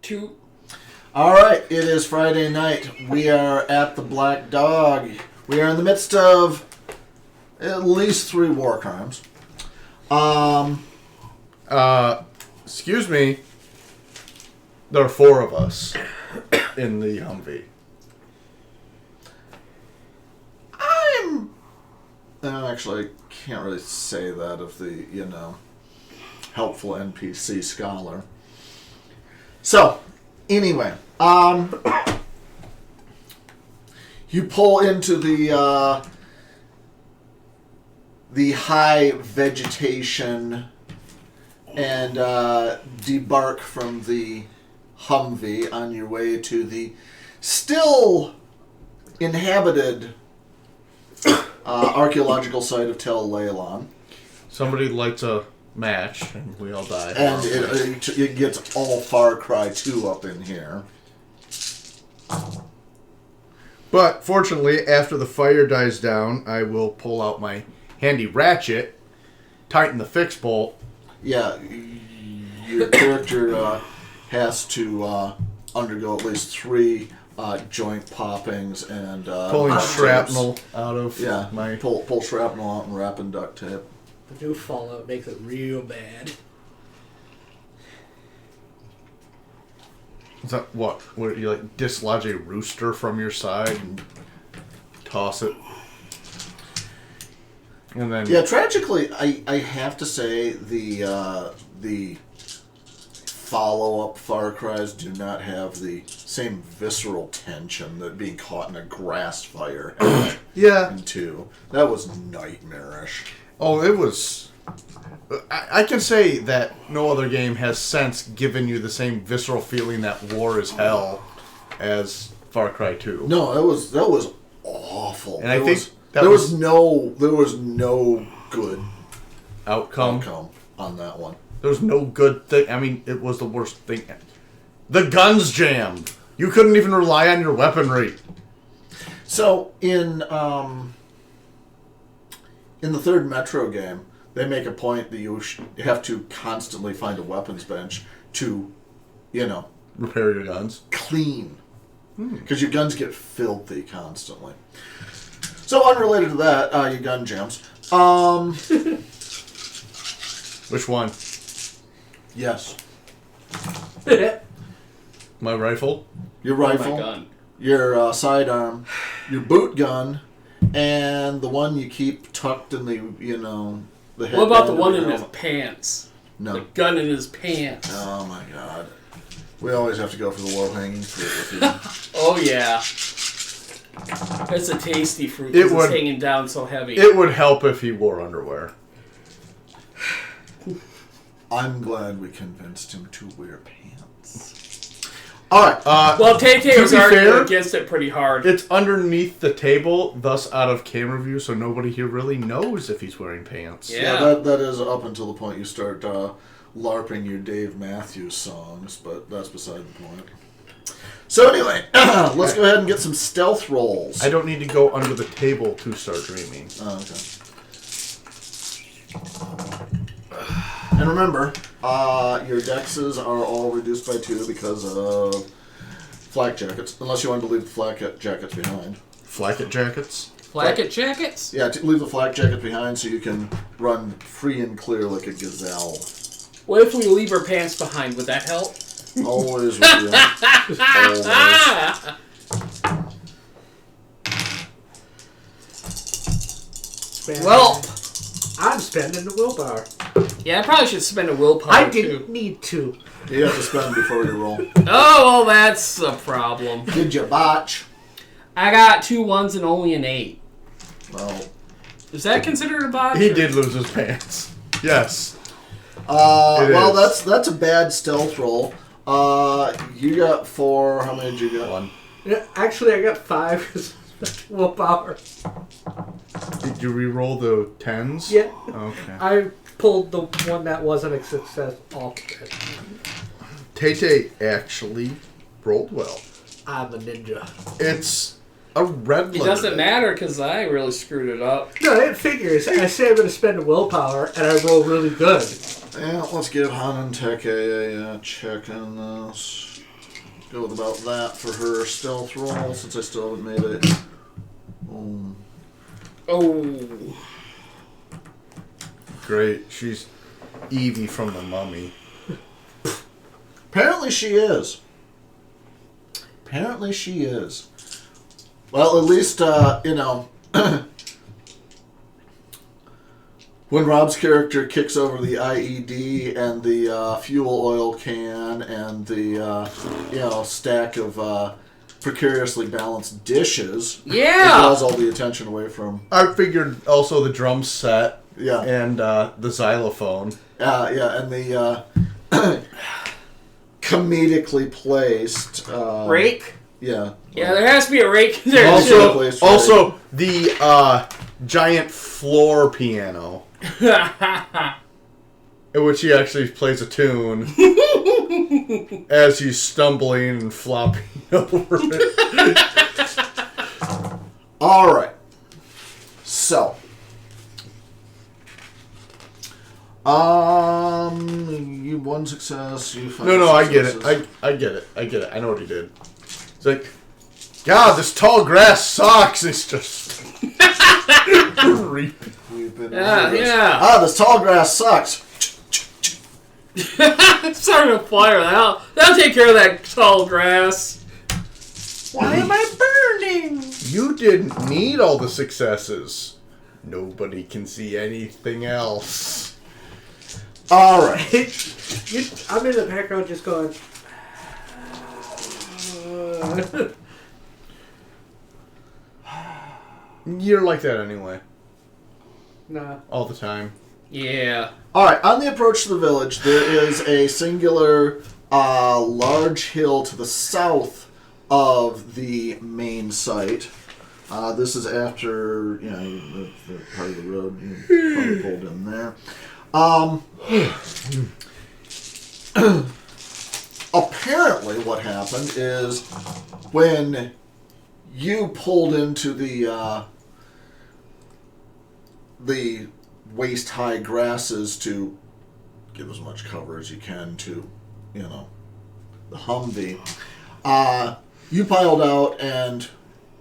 2. All right, it is Friday night. We are at the Black Dog. We are in the midst of at least 3 war crimes. Excuse me. There are 4 of us in the Humvee. Actually, I can't really say that of the, helpful NPC scholar. So, anyway, you pull into the high vegetation and debark from the Humvee on your way to the still inhabited archaeological site of Tell Leilan. Somebody lights a match and we all die. And it gets all Far Cry 2 up in here. But fortunately, after the fire dies down, I will pull out my handy ratchet, tighten the fix bolt. Yeah, your character has to undergo at least 3 joint poppings and pulling shrapnel out of my... Pull shrapnel out and wrap in duct tape. The new Fallout makes it real bad. Is that what? What, you like dislodge a rooster from your side and toss it? And then... Yeah, tragically, I have to say the follow-up Far Cries do not have the same visceral tension that being caught in a grass fire had. Yeah. In 2. That was nightmarish. Oh, it was... I can say that no other game has since given you the same visceral feeling that war is hell as Far Cry 2. No, that was awful. And I think there was no good outcome on that one. There was no good thing. I mean, it was the worst thing. The guns jammed. You couldn't even rely on your weaponry. So in the 3rd Metro game, they make a point that you have to constantly find a weapons bench to, repair your guns. Clean. Because your guns get filthy constantly. So unrelated to that, your gun jams. Which one? Yes. My rifle? Your rifle. My gun. Your sidearm. Your boot gun. And the one you keep tucked in the, the head. What about the one in his pants? No. The gun in his pants. Oh my god. We always have to go for the low-hanging fruit with you. Oh yeah. That's a tasty fruit because it's hanging down so heavy. It would help if he wore underwear. I'm glad we convinced him to wear pants. Alright. Well, Tay was arguing against it pretty hard. It's underneath the table, thus out of camera view, so nobody here really knows if he's wearing pants. Yeah, that is up until the point you start LARPing your Dave Matthews songs, but that's beside the point. So anyway, let's go ahead and get some stealth rolls. I don't need to go under the table to start dreaming. Oh, okay. And remember, your dexes are all reduced by 2 because of flak jackets, unless you want to leave the flak jackets behind. Flacket jackets? Flacket jackets? Yeah, leave the flak jacket behind so you can run free and clear like a gazelle. What if we leave our pants behind? Would that help? Always with you. Always. Well, I'm spending the willpower. Yeah, I probably should spend a willpower, I didn't need to. You have to spend before you roll. Oh, well, that's a problem. Did you botch? I got 2 1s and only an 8. Well, is that considered a botch? He did lose his pants. Yes. Well, that's a bad stealth roll. You got 4. How many did you get? 1. Yeah, actually, I got 5 willpower. Did you re-roll the 10s? Yeah. Okay. I pulled the one that wasn't a success off. Tay actually rolled well. I'm a ninja. It's a red letter. It doesn't matter because I really screwed it up. No, it figures. I say I'm going to spend a willpower, and I roll really good. Yeah, let's give Han and Tech a check on this. go with about that for her stealth roll, since I still haven't made it. Oh. Great. She's Evie from The Mummy. Apparently she is. Well, at least, when Rob's character kicks over the IED and the fuel oil can and the, stack of precariously balanced dishes, it draws all the attention away from... I figured also the drum set Yeah. and the xylophone. And the comedically placed... Rake? Yeah. Yeah, there has to be a rake in there, Also the giant floor piano. In which he actually plays a tune as he's stumbling and flopping over it. All right. So, you one success. You five. No, I get it. successes. I get it. I know what he did. It's like, God, this tall grass sucks. It's just reaping. Yeah. This tall grass sucks. Starting a fire. That'll take care of that tall grass. Why am I burning? You didn't need all the successes. Nobody can see anything else. All right. I'm in the background just going... You're like that anyway. Nah. All the time. Yeah. All right. On the approach to the village, there is a singular large hill to the south of the main site. This is after the part of the road you probably pulled in there. Apparently, what happened is when you pulled into the waist-high grasses to give as much cover as you can to, the Humvee, you piled out and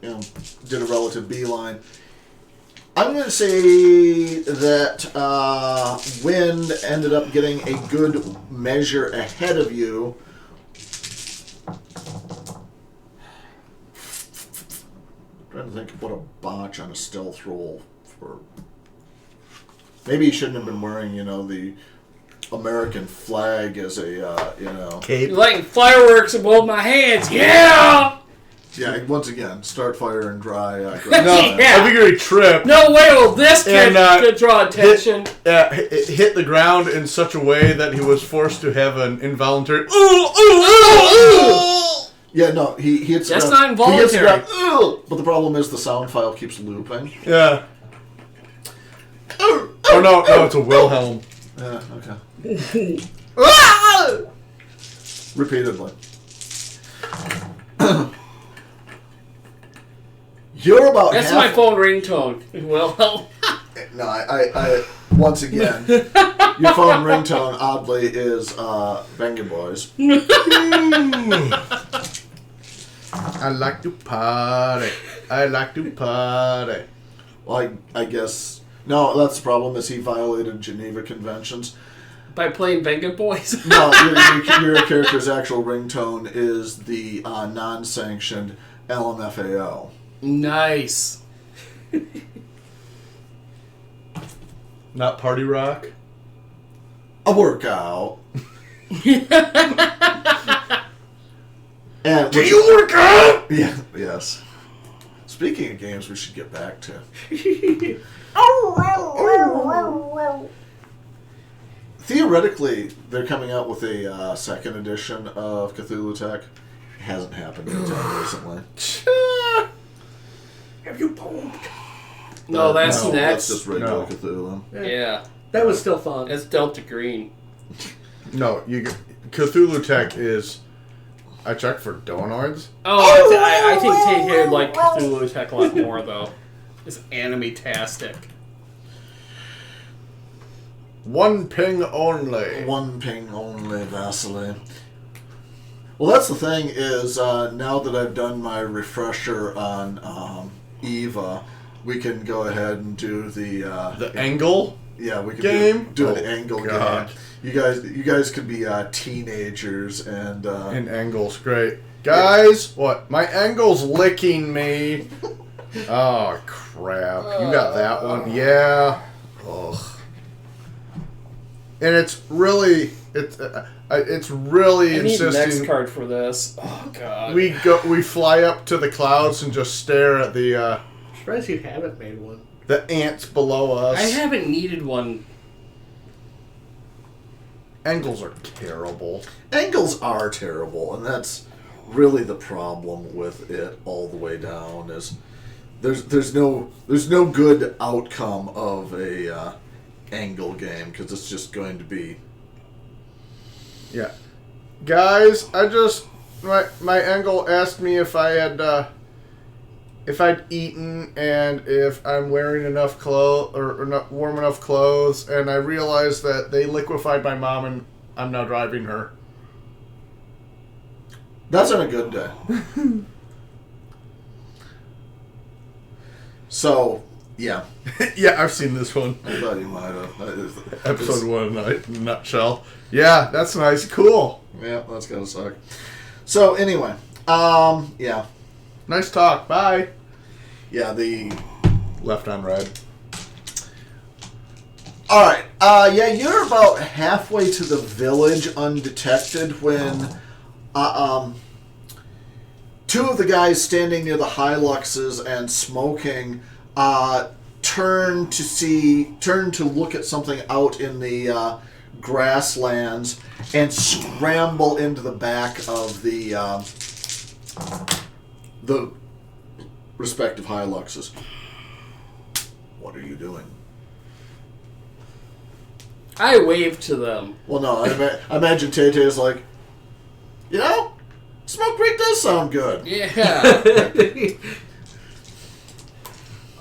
did a relative beeline. I'm going to say that wind ended up getting a good measure ahead of you. I'm trying to think of what a botch on a stealth roll for. Maybe you shouldn't have been wearing, the American flag as a, Cape. You're lighting fireworks above my hands. Yeah! Yeah, once again, start fire and dry. No, Yeah. I figure he tripped. No way will this kid And, draw attention. It hit the ground in such a way that he was forced to have an involuntary. Yeah, no, he hits. That's the ground. not He hits the involuntary. ground, but the problem is the sound file keeps looping. Yeah. Oh no, it's a Wilhelm. Yeah, okay. Repeatedly. You're about That's half... my phone ringtone. Well, No, I once again, your phone ringtone oddly is Venga Boys. I like to party. Well, I guess... No, that's the problem, is he violated Geneva Conventions. by playing Venga Boys. No, your character's actual ringtone is the non-sanctioned LMFAO. Nice. Not party rock. A workout. And Do you work out? Yeah, yes. Speaking of games we should get back to. Theoretically, they're coming out with a second edition of Cthulhu Tech. It hasn't happened anytime recently. Have you pulled? No, that's that's just regular no. Cthulhu. Yeah. That was still fun. That's Delta Green. No, Cthulhu Tech is. I checked for Donords. Oh, I think Tay would like Cthulhu Tech a lot more, though. It's anime-tastic. One ping only. One ping only, Vasily. Well, that's the thing is, now that I've done my refresher on Eva, we can go ahead and do the angle. Yeah, we can game. do an angle game. You guys could be teenagers and angle's great, guys. What? My angle's licking me. Oh crap! You got that one, yeah. Ugh. And it's really I need insisting. next card for this. Oh god. We fly up to the clouds and just stare at the I'm surprised you haven't made one. the ants below us. I haven't needed one. Angles are terrible. angles are terrible, and that's really the problem with it all the way down. Is there's no good outcome of a angle game because it's just going to be. Yeah, guys, I just my angle asked me if I had if I'd eaten and if I'm wearing enough clothes or not warm enough clothes, and I realized that they liquefied my mom and I'm now driving her. That's on a good day. So, yeah. Yeah, I've seen this one. I thought you might have. Episode 1 in a nutshell. Yeah, that's nice. Cool. Yeah, that's gonna suck. So anyway, yeah. Nice talk. Bye. Yeah, the... Left on red. Alright, yeah, you're about halfway to the village undetected when, two of the guys standing near the Hiluxes and smoking, turn to look at something out in the, grasslands and scramble into the back of the respective Hiluxes. What are you doing? I waved to them. Well, no, I imagine Tay-Tay's like, you know, Smoke Creek does sound good. Yeah.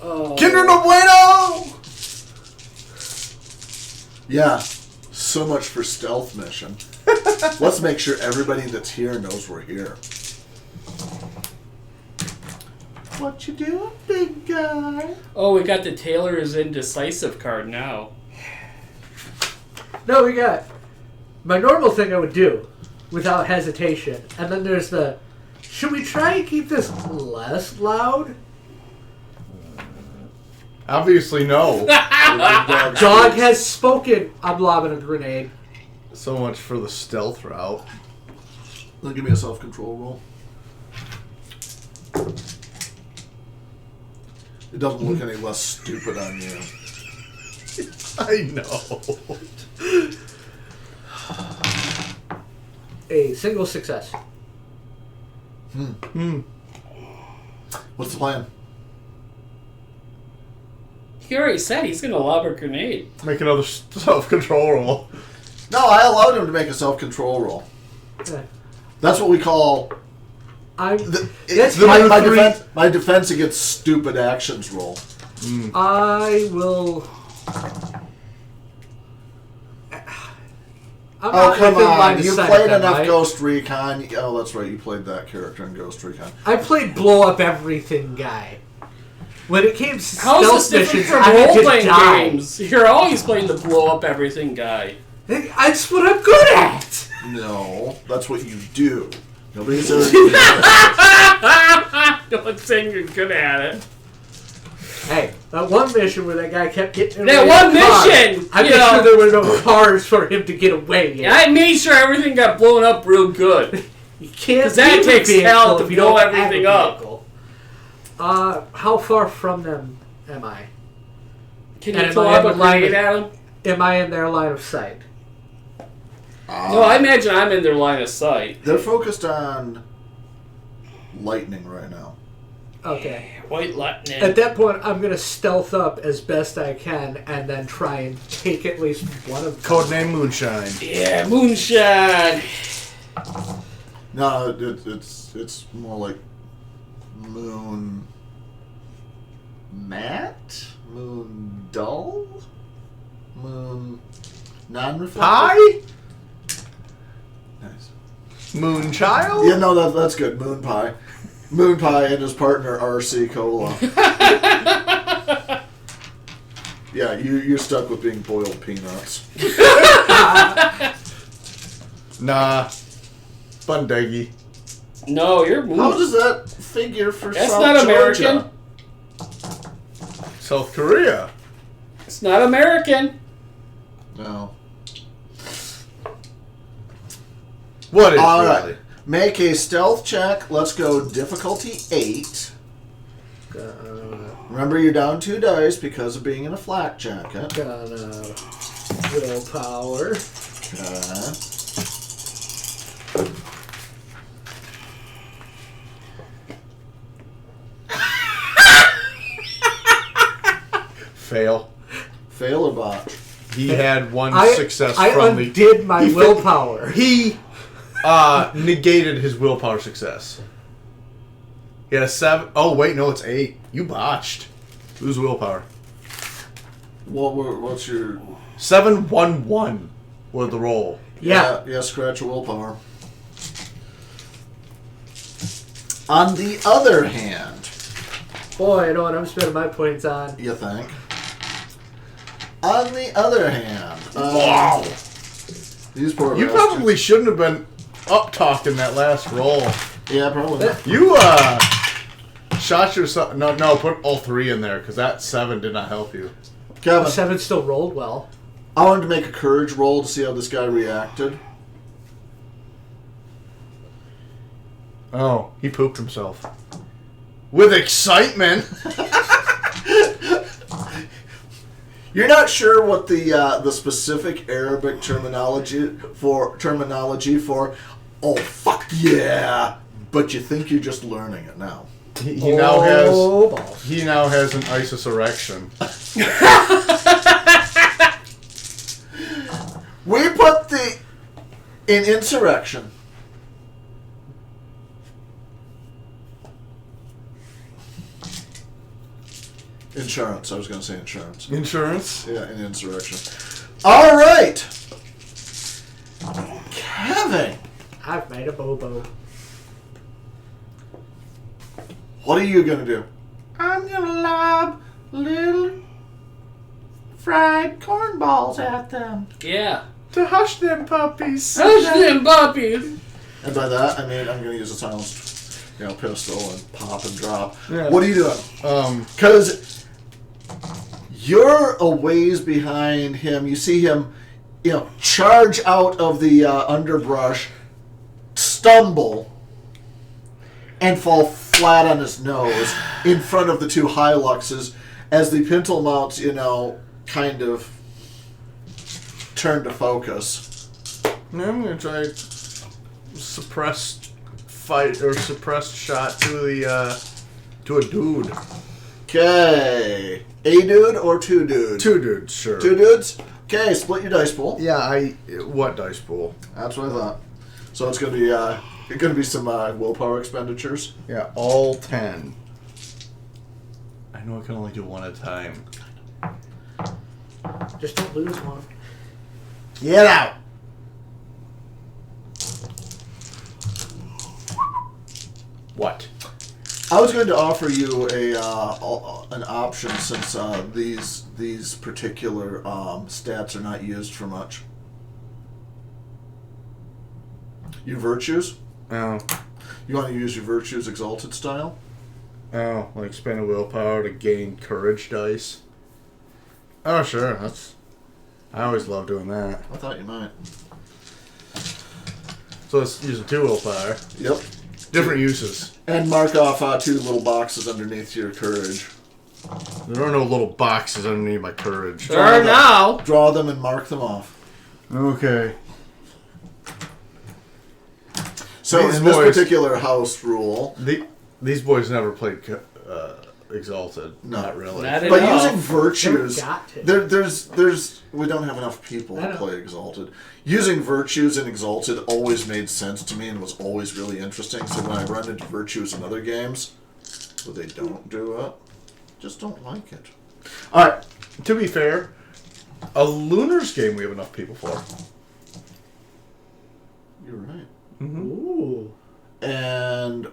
Oh. Kinder no bueno! Yeah, so much for stealth mission. Let's make sure everybody that's here knows we're here. What you doing, big guy? Oh, we got the Taylor is indecisive card now. No, we got my normal thing I would do without hesitation. And then there's the, should we try and keep this less loud? Obviously, no. Dog has spoken. I'm lobbing a grenade. So much for the stealth route. Then give me a self-control roll. It doesn't look any less stupid on you. I know. A single success. What's the plan? He already said he's going to lob a grenade. Make another self-control roll. No, I allowed him to make a self-control roll. That's what we call my defense against stupid actions roll. I will. Oh, come on. You played enough right? Ghost Recon. Oh, that's right. You played that character in Ghost Recon. I played blow up everything guy. When it came to How is stealth this different missions, from I had to role-playing die. games? You're always playing the blow up everything guy. That's what I'm good at. No, that's what you do. Nobody's ever... No one's saying you're good at it. Hey, that one mission where that guy kept getting That one mission! I made sure there were no cars for him to get away in. I made sure everything got blown up real good. You can't. Because that leave a takes vehicle talent to if you blow don't have a everything up. vehicle. How far from them am I? Can And you am throw I up in a the line grenade of- at him? Am I in their line of sight? No, I imagine I'm in their line of sight. They're focused on lightning right now. Okay. White lightning. At that point, I'm going to stealth up as best I can and then try and take at least one of them. Codename Moonshine. Yeah, moonshine. No, it's more like moon matte, moon dull, moon non-reflective. Pie? Nice. Moonchild? Yeah, no, that's good. Moon Pie. Moon Pie and his partner, RC Cola. Yeah, you're stuck with being boiled peanuts. Nah. Bundegi. No, you're moving. How does that figure for That's South not Georgia? American. South Korea. It's not American. No. What is All really? right. Make a stealth check. Let's go difficulty 8. Remember, you're down 2 dice because of being in a flak jacket. Gonna willpower. Okay. Fail. Fail or botch? He had one success I from the... undid my willpower. He negated his willpower success. He had a 7. Oh, wait, no, it's 8. You botched. Lose willpower. What's your... 7-1-1 was the roll. Yeah, scratch your willpower. On the other hand... Boy, I know what I'm spending my points on. You think? On the other hand... Wow! These poor You bastards. probably shouldn't have been up-talking that last roll. Yeah, probably not. You, shot yourself... No, put all 3 in there, because that 7 did not help you. Kevin, 7 still rolled well. I wanted to make a courage roll to see how this guy reacted. Oh, he pooped himself. With excitement! You're not sure what the specific Arabic terminology for oh fuck yeah, but you think you're just learning it now. He now has balls. he now has an ISIS erection. We put in insurrection. Insurance. I was going to say insurance. Insurance? Yeah, in insurrection. All right, Kevin. I've made a bobo. What are you going to do? I'm gonna lob little fried cornballs at them Yeah. to hush them puppies. Hush them puppies. And by that, I mean I'm going to use a silenced, pistol and pop and drop. Yeah. What are you doing? Because you're a ways behind him. You see him, charge out of the underbrush, stumble, and fall flat on his nose in front of the 2 Hiluxes as the pintle mounts, kind of turn to focus. Yeah, I'm gonna try suppressed fight or suppressed shot to a dude. Okay. A dude or 2 dudes? 2 dudes, sure. 2 dudes? Okay, split your dice pool. Yeah, what dice pool? That's what I thought. So it's gonna be some willpower expenditures. Yeah, all 10. I know I can only do 1 at a time. Just don't lose one. Get out! What? I was going to offer you an option since these particular stats are not used for much. Your virtues? Oh. You want to use your virtues exalted style? Oh, like spend a willpower to gain courage dice? Oh, sure. I always love doing that. I thought you might. So let's use a 2 willpower. Yep. Different uses. And mark off 2 little boxes underneath your courage. There are no little boxes underneath my courage. There are now. Draw them and mark them off. Okay. So These in this boys- particular house rule, These boys never played Exalted. No. Not really. Not but enough. using virtues, Never got to. there's we don't have enough people I to know. play Exalted. Using virtues in Exalted always made sense to me and was always really interesting. So when I run into virtues in other games, where they don't do it, just don't like it. Alright, to be fair, a Lunars game we have enough people for. You're right. Ooh. And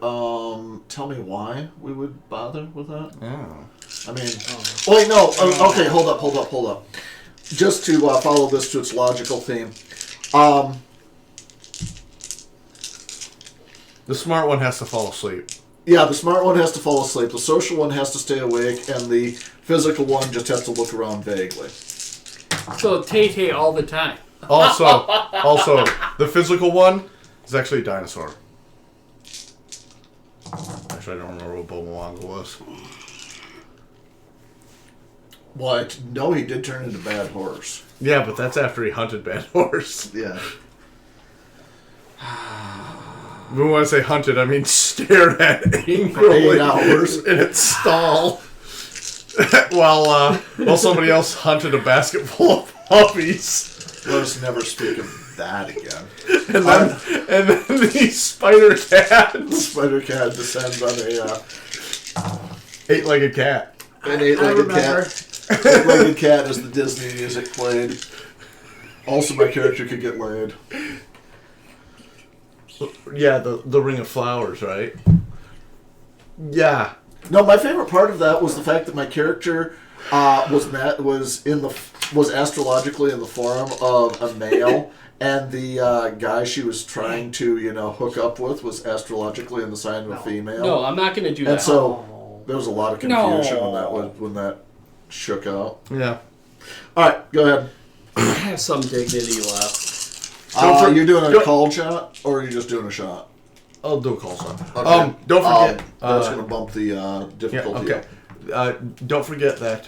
tell me why we would bother with that. Oh. I mean, wait, no. Okay, hold up. Just to follow this to its logical theme. The smart one has to fall asleep. Yeah, the smart one has to fall asleep. The social one has to stay awake, and the physical one just has to look around vaguely. So Tay all the time. Also, the physical one is actually a dinosaur. Actually, I don't remember what Bomawanga was. What? No, he did turn into Bad Horse. Yeah, but that's after he hunted Bad Horse. Yeah. When I say hunted, I mean stared at angrily 8 hours in its stall while somebody else hunted a basket full of puppies. Let us never speak of that again. And then the spider cat. The spider cat descends on a 8-legged cat. an 8-legged cat. 8-legged cat as the Disney music played. Also, my character could get laid. Yeah, the Ring of Flowers, right? Yeah. No, my favorite part of that was the fact that my character was astrologically in the form of a male, and the guy she was trying to hook up with was astrologically in the sign of a female. No, I'm not going to do that. And so there was a lot of confusion when that shook out. Yeah. All right, go ahead. I have some dignity left. You're doing a call shot, or are you just doing a shot? I'll do a call sign. Okay. Don't forget. That's going to bump the difficulty yeah, okay. Don't forget that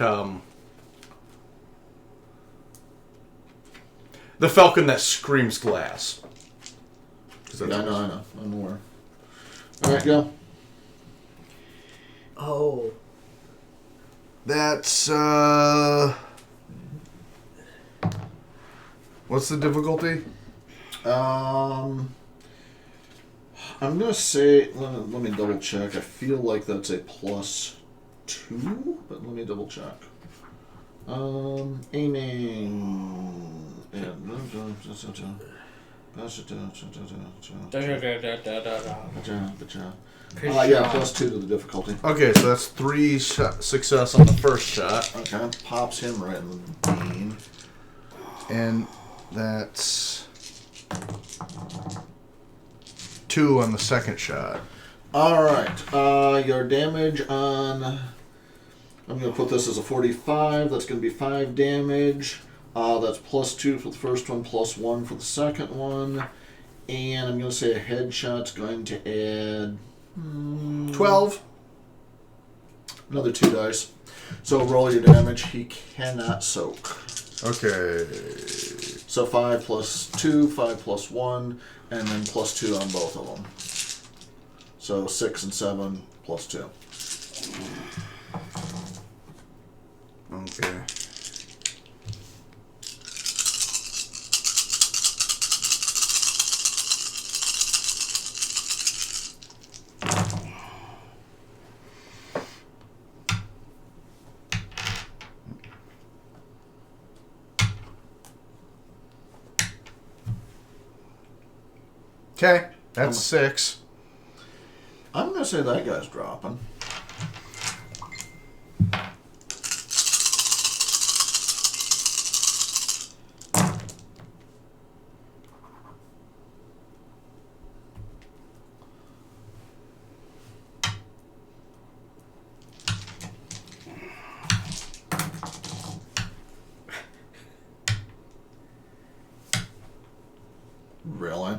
the falcon that screams glass. I know. I'm aware. All right, go. Oh. That's what's the difficulty? I'm gonna say. Let me double check. I feel like that's a +2, but let me double check. Aiming. Yeah. Yeah, +2 to the difficulty. Okay, so that's 3 success on the first shot. Okay, pops him right in the bean. And that's 2 on the second shot. Alright, your damage on... I'm going to put this as a 45. That's going to be 5 damage. That's +2 for the first one, +1 for the second one. And I'm going to say a headshot's going to add... 12. Another 2 dice. So roll your damage. He cannot soak. Okay. So 5 + 2, 5 + 1, and then +2 on both of them. So 6 and 7 +2. Okay. Okay, that's 6. I'm going to say that guy's dropping. Really?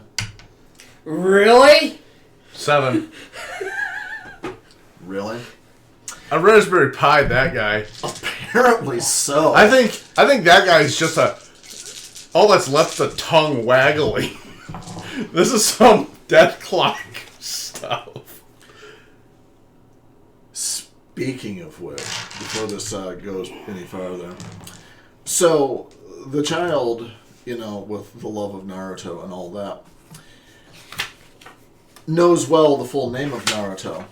Really? 7. Really? I Raspberry Pied that guy. Apparently so. I think that guy's just all that's left the tongue waggling. This is some death clock stuff. Speaking of which, before this goes any farther, so the child, with the love of Naruto and all that, knows well the full name of Naruto.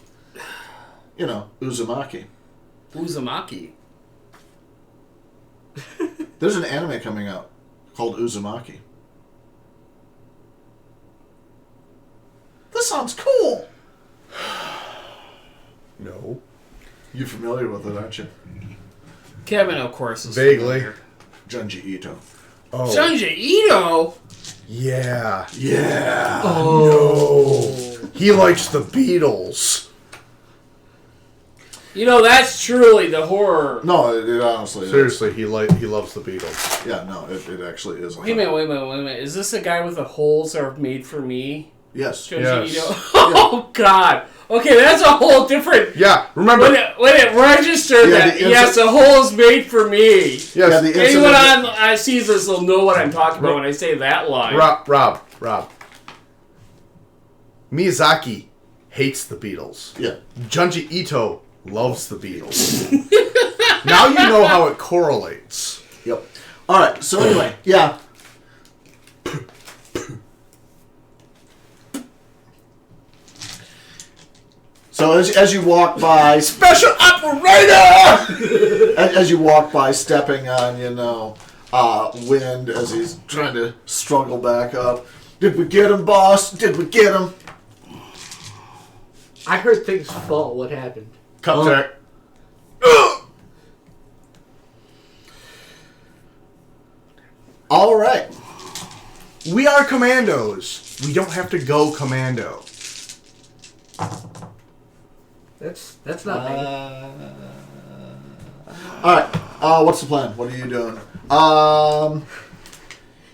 Uzumaki. Uzumaki. There's an anime coming out called Uzumaki. sounds cool. No. You're familiar with it, aren't you? Kevin, of course, is Vaguely. familiar. Junji Ito. Oh. Junji Ito? Yeah. Yeah. Oh. No. He likes the Beatles. You know, that's truly the horror. No, it honestly is. Seriously, he loves the Beatles. Yeah, no, it actually is. Wait a minute. Is this a guy with the holes are made for me? Yes. Junji Yes. Ito? Oh, God. Okay, that's a whole different... Yeah, remember... When it registered Yeah, that, yes, the hole's made for me. Yes. Yeah, the Anyone incident- on sees this will know what I'm talking about when I say that line. Rob. Miyazaki hates the Beatles. Yeah. Junji Ito loves the Beatles. Now you know how it correlates. Yep. All right. So anyway, yeah. So as you walk by, Special operator! as you walk by, stepping on wind as he's trying to struggle back up. Did we get him, boss? Did we get him? I heard things fall. What happened? Cut check. All right. We are commandos. We don't have to go commando. That's not me. All right. What's the plan? What are you doing?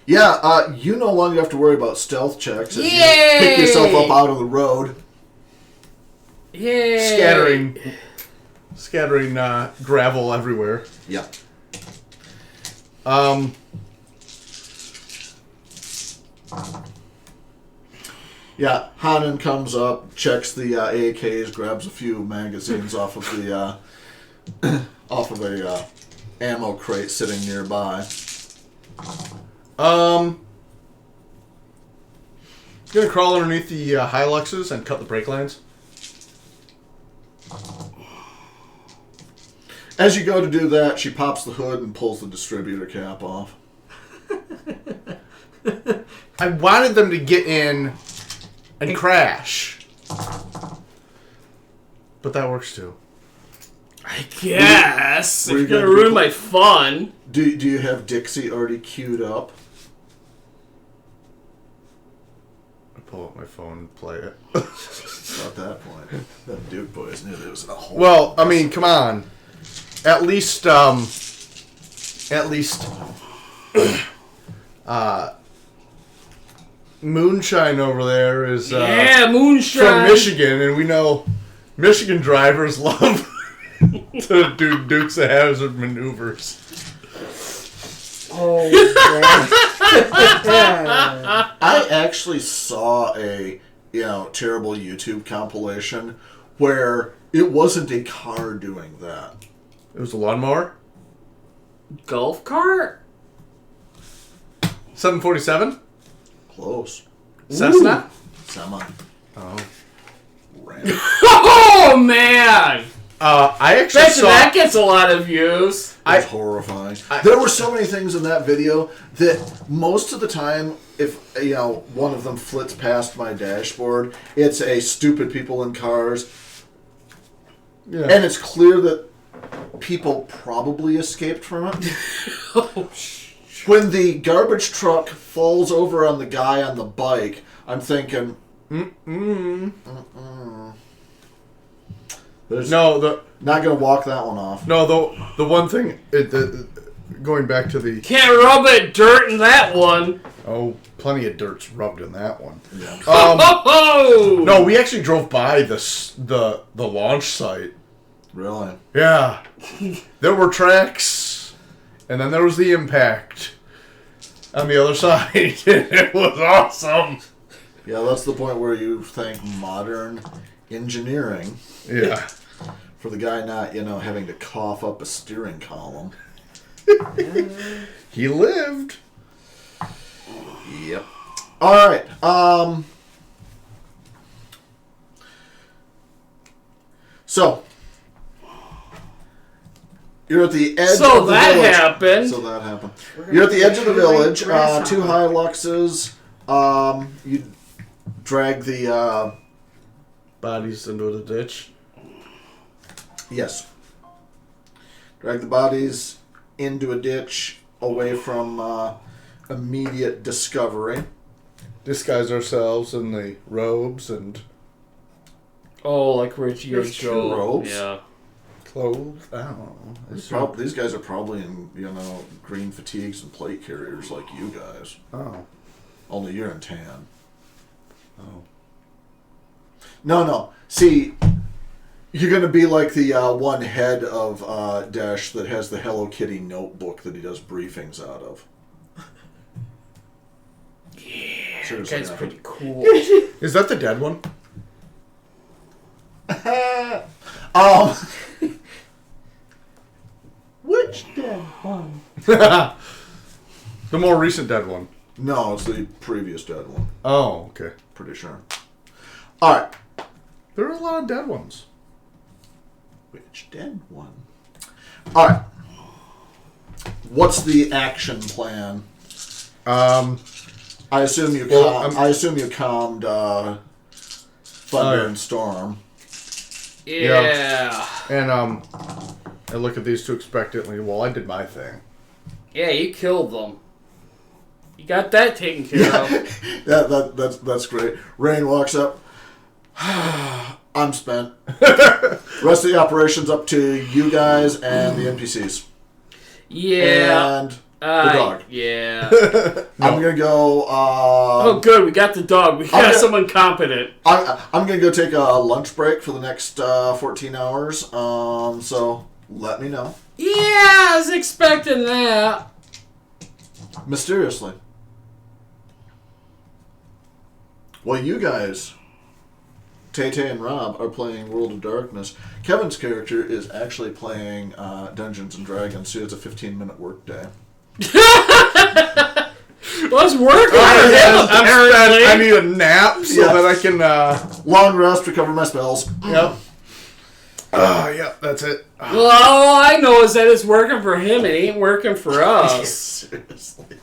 You no longer have to worry about stealth checks. As you pick yourself up out of the road. Yay! Scattering gravel everywhere. Yeah. Yeah, Hanan comes up, checks the AKs, grabs a few magazines off of the ammo crate sitting nearby. Gonna crawl underneath the Hiluxes and cut the brake lines. As you go to do that, she pops the hood and pulls the distributor cap off. I wanted them to get in and crash. But that works too. I guess. Were you It's gonna gonna ruin do- my fun. Do you have Dixie already queued up? I pull up my phone and play it. At that point, the Duke boys knew there was a whole. Well, I mean, come on. At least, Moonshine over there is Yeah, moonshine. from Michigan, and we know Michigan drivers love to do Dukes of Hazzard maneuvers. Oh, I actually saw a terrible YouTube compilation where it wasn't a car doing that. It was a lawnmower? Golf cart? 747? Close. Cessna? Semi. Oh. Random. Oh, man! I actually Bet you saw... that gets a lot of views. It was horrifying. There were so many things in that video that most of the time, if one of them flits past my dashboard, it's a stupid people in cars, Yeah. and it's clear that people probably escaped from it. Oh, When the garbage truck falls over on the guy on the bike, I'm thinking, there's No, not going to walk that one off. the one thing... going back to the... can't rub it dirt in that one. Oh, plenty of dirt's rubbed in that one. Yeah. Oh! No, we actually drove by the launch site. Really? Yeah. There were tracks, and then there was the impact on the other side. It was awesome. Yeah, that's the point where you thank modern engineering Yeah. for the guy not, having to cough up a steering column. He lived. Yep. All right. So you're at the edge So of the that village. happened. So that happened. You're at the edge of the village. Two Hiluxes. You drag the bodies into the ditch. Yes. Drag the bodies into a ditch away from immediate discovery. Disguise ourselves in the robes and Oh, like Richie and There's two Joe. robes. Yeah. clothes. I don't know. These guys are probably in, green fatigues and plate carriers like you guys. Oh. Only you're in tan. Oh. No. See, you're going to be like the one head of Daesh that has the Hello Kitty notebook that he does briefings out of. Yeah. Seriously, That guy's yeah. pretty cool. Is that the dead one? Which dead one? The more recent dead one. No, it's the previous dead one. Oh, okay. Pretty sure. All right. There are a lot of dead ones. Which dead one? All right. What's the action plan? I assume you. I assume you calmed Thunder and Storm. Yeah. And I look at these two expectantly. Well, I did my thing. Yeah, you killed them. You got that taken care of. That's great. Rain walks up. I'm spent. Rest of the operation's up to you guys and the NPCs. Yeah. And the dog. Yeah. I'm gonna go. Oh, good. We got the dog. We got someone competent. I'm gonna go take a lunch break for the next 14 hours. So let me know. Yeah, I was expecting that. Mysteriously. Well, you guys, Tay-Tay and Rob, are playing World of Darkness. Kevin's character is actually playing Dungeons and Dragons. So it's a 15-minute work day. Let's work on I need a nap so that I can. Long rest, recover my spells. Yep. Yep, that's it. Well, all I know is that it's working for him. It ain't working for us. Seriously.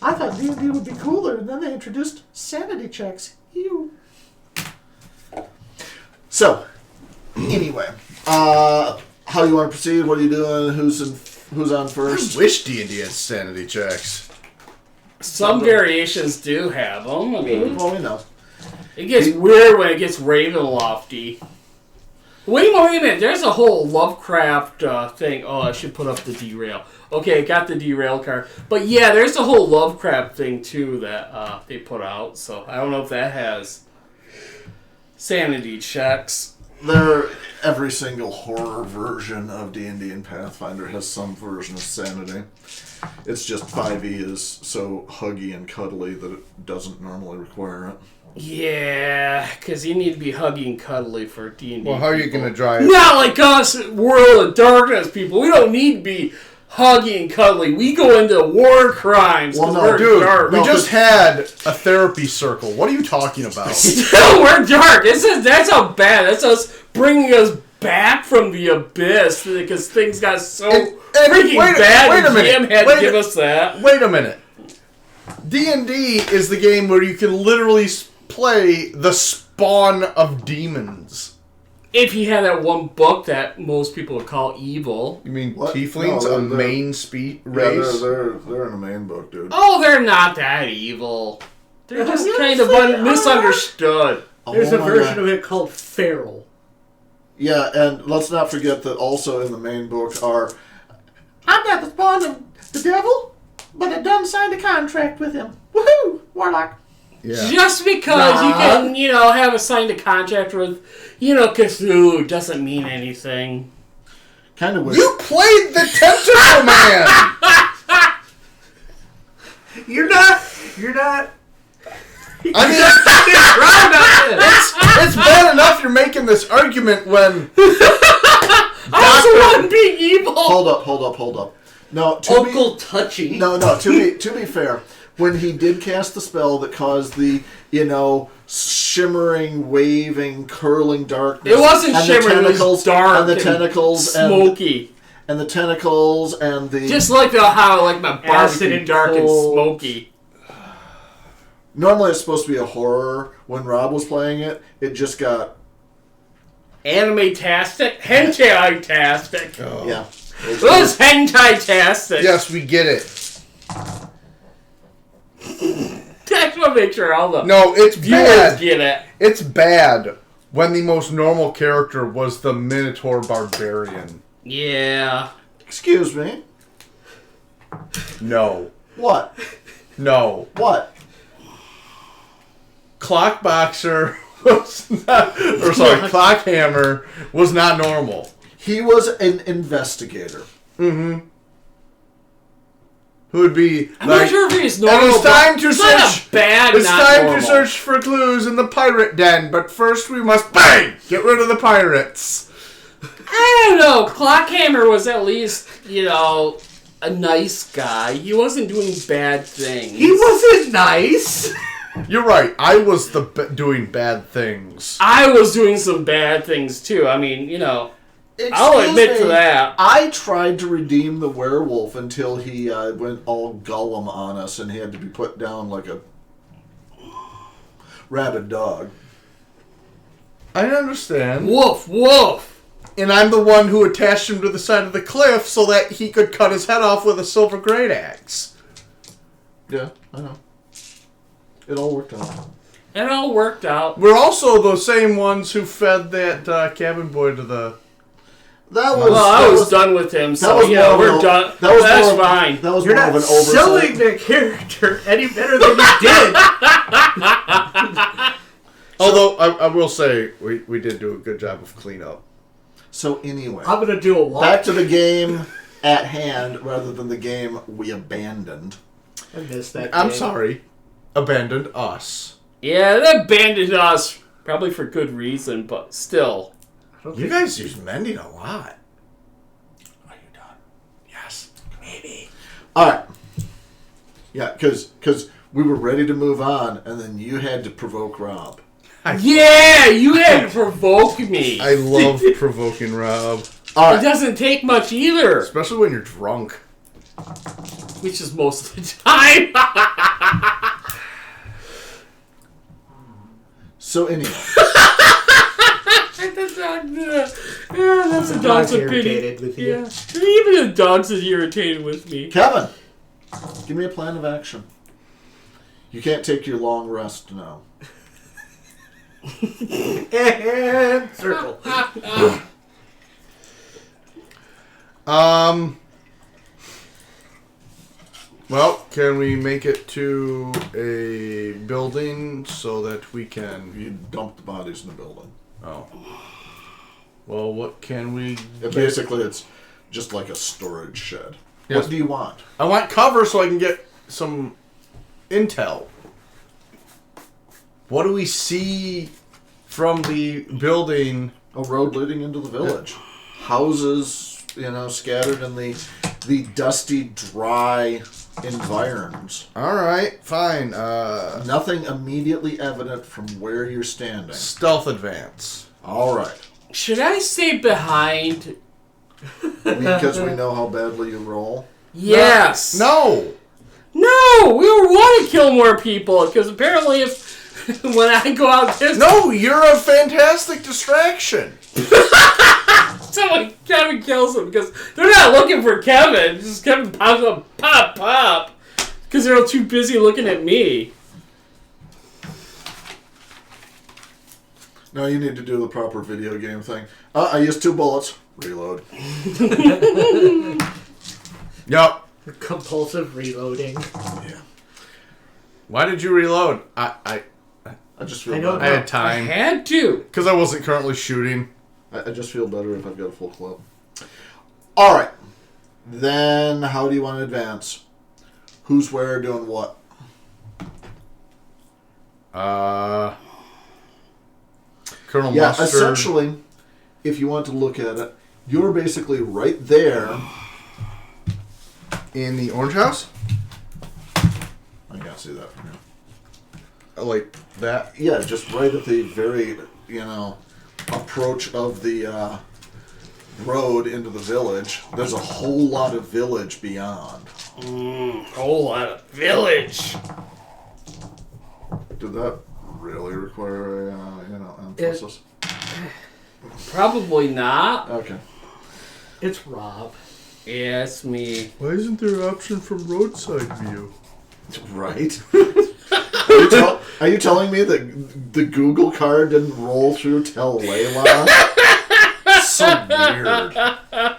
I thought D&D would be cooler, and then they introduced sanity checks. Ew. So, anyway, how do you want to proceed? What are you doing? Who's on first? I wish D&D had sanity checks. Some variations do have them. I mean, Well, we know. it gets weird when it gets Ravenlofty. Wait a minute. There's a whole Lovecraft thing. Oh, I should put up the derail. Okay, got the derail card. But yeah, there's a whole Lovecraft thing too that they put out. So I don't know if that has sanity checks. Every single horror version of D&D and Pathfinder has some version of sanity. It's just 5e is so huggy and cuddly that it doesn't normally require it. Yeah, because you need to be huggy and cuddly for D&D. Well, how are you going to drive? Not like us, World of Darkness people. We don't need to be huggy and cuddly. We go into war crimes. Well, no, we're Dude, dark. we just had a therapy circle. What are you talking about? Still, we're dark. That's how bad. That's us bringing us back from the abyss because things got so freaking bad. Wait a minute. GM had to give us that. Wait a minute. D&D is the game where you can literally play the spawn of demons. If you had that one book that most people would call evil. You mean What? tieflings, No, a they're- main race? Yeah, they're in the main book, dude. Oh, they're not that evil. They're just Yes, kind of they are. misunderstood. There's a my version God. of it called Feral. Yeah, and let's not forget that also in the main book are... I'm not the spawn of the devil, but I done signed a contract with him. Woohoo! Warlock. Yeah. Just because you can, have a signed a contract with, Cthulhu doesn't mean anything. Kind of wish... You played the Tentacle Man! You're not. I mean, it's bad enough you're making this argument when... I was the one being evil. Hold up. No, Uncle Touchy. No, to be fair, when he did cast the spell that caused the, shimmering, waving, curling darkness... It wasn't and shimmering, it was dark and the tentacles smoky. and the tentacles and the... Just like how my Acid barbecue and dark and cold. smoky. Normally it's supposed to be a horror. When Rob was playing it, it just got... Anime-tastic? Hentai-tastic. Oh. Yeah. It was hentai-tastic. Yes, we get it. I just want to make sure all the No, it's viewers bad. get it. It's bad when the most normal character was the Minotaur Barbarian. Yeah. Excuse me. No. What? No. What? Clockboxer was not... Or sorry, Clockhammer was not normal. He was an investigator. Mm-hmm. Who would be I'm not sure if he's normal. And it's time to it's not search. a bad. It's not time normal. to search for clues in the pirate den, but first we must bang get rid of the pirates. I don't know. Clockhammer was at least, a nice guy. He wasn't doing bad things. He wasn't nice. You're right. I was doing bad things. I was doing some bad things too. I mean, I'll admit to that. I tried to redeem the werewolf until he went all Gollum on us and he had to be put down like a rabid dog. I understand. Woof, woof. And I'm the one who attached him to the side of the cliff so that he could cut his head off with a silver great axe. Yeah, I know. It all worked out. It all worked out. We're also the same ones who fed that cabin boy to the... I was done with him, so we're done. That's fine. That was You're more not of an oversight. selling the character any better than you did. Although, I will say, we did do a good job of cleanup. So anyway, I'm going to do a walk. back to the game at hand rather than the game we abandoned. I missed that I'm game. sorry. Abandoned us. Yeah, they abandoned us. Probably for good reason, but still. You guys use mending a lot. Are you done? Yes. Maybe. All right. Yeah, because we were ready to move on, and then you had to provoke Rob. Yeah, you had to provoke me. I love provoking Rob. All It right. doesn't take much either, Especially when you're drunk. which is most of the time. So anyway, That's a dog's opinion. irritated with you. Yeah. Even the dog's is irritated with me. Kevin, give me a plan of action. You can't take your long rest now. And circle. Well, can we make it to a building so that we can... You dump the bodies in the building. Oh. Well, what can we... Basically, it's just like a storage shed. Yes. What do you want? I want cover so I can get some intel. What do we see from the building? A road leading into the village. Houses, scattered in the dusty, dry environs. All right, fine. Nothing immediately evident from where you're standing. Stealth advance. All right. Should I stay behind? Because we know how badly you roll. Yes. No. No, we want to kill more people because apparently if when I go out this No, you're a fantastic distraction. someone Kevin kills them because they're not looking for Kevin. Just Kevin pops up, pop, because they're all too busy looking at me. No, you need to do the proper video game thing. I used 2 bullets. Reload. Yep. Compulsive reloading. Yeah. Why did you reload? I just feel I know better. I had I time. had to. Because I wasn't currently shooting. I just feel better if I've got a full clip. All right. Then how do you want to advance? Who's where doing what? Colonel Yeah, Mustard. essentially, if you want to look at it, you're basically right there. In the orange house? I can't see that from here. Like that? Yeah, just right at the very, approach of the road into the village. There's a whole lot of village beyond. Whole lot of village. Did that really require a emphasis? Probably not. Okay. It's Rob. Yeah, it's me. Why isn't there an option from roadside view? Right. Are you telling me that the Google card didn't roll through Tell Leilan? So weird.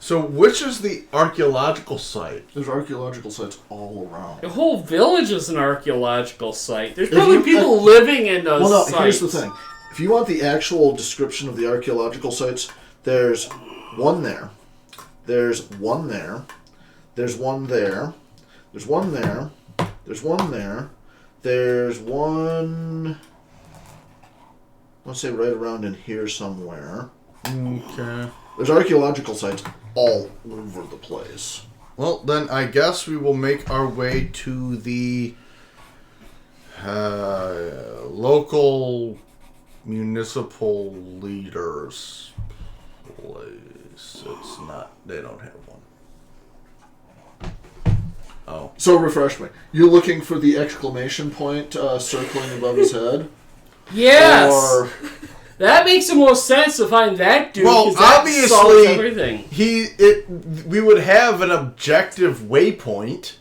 So, which is the archaeological site? There's archaeological sites all around. The whole village is an archaeological site. There's probably people living in those sites. Well, no, here's the thing. If you want the actual description of the archaeological sites, there's one there. There's one there. There's one there. There's one there. There's one there. There's one... let's say right around in here somewhere. Okay. There's archaeological sites all over the place. Well, then I guess we will make our way to the local municipal leaders place. It's not. They don't have one. Oh. So refresh me. You're looking for the exclamation point circling above his head? Yes! Or... that makes the most sense to find that dude. Well, 'cause that obviously, solves everything. we would have an objective waypoint.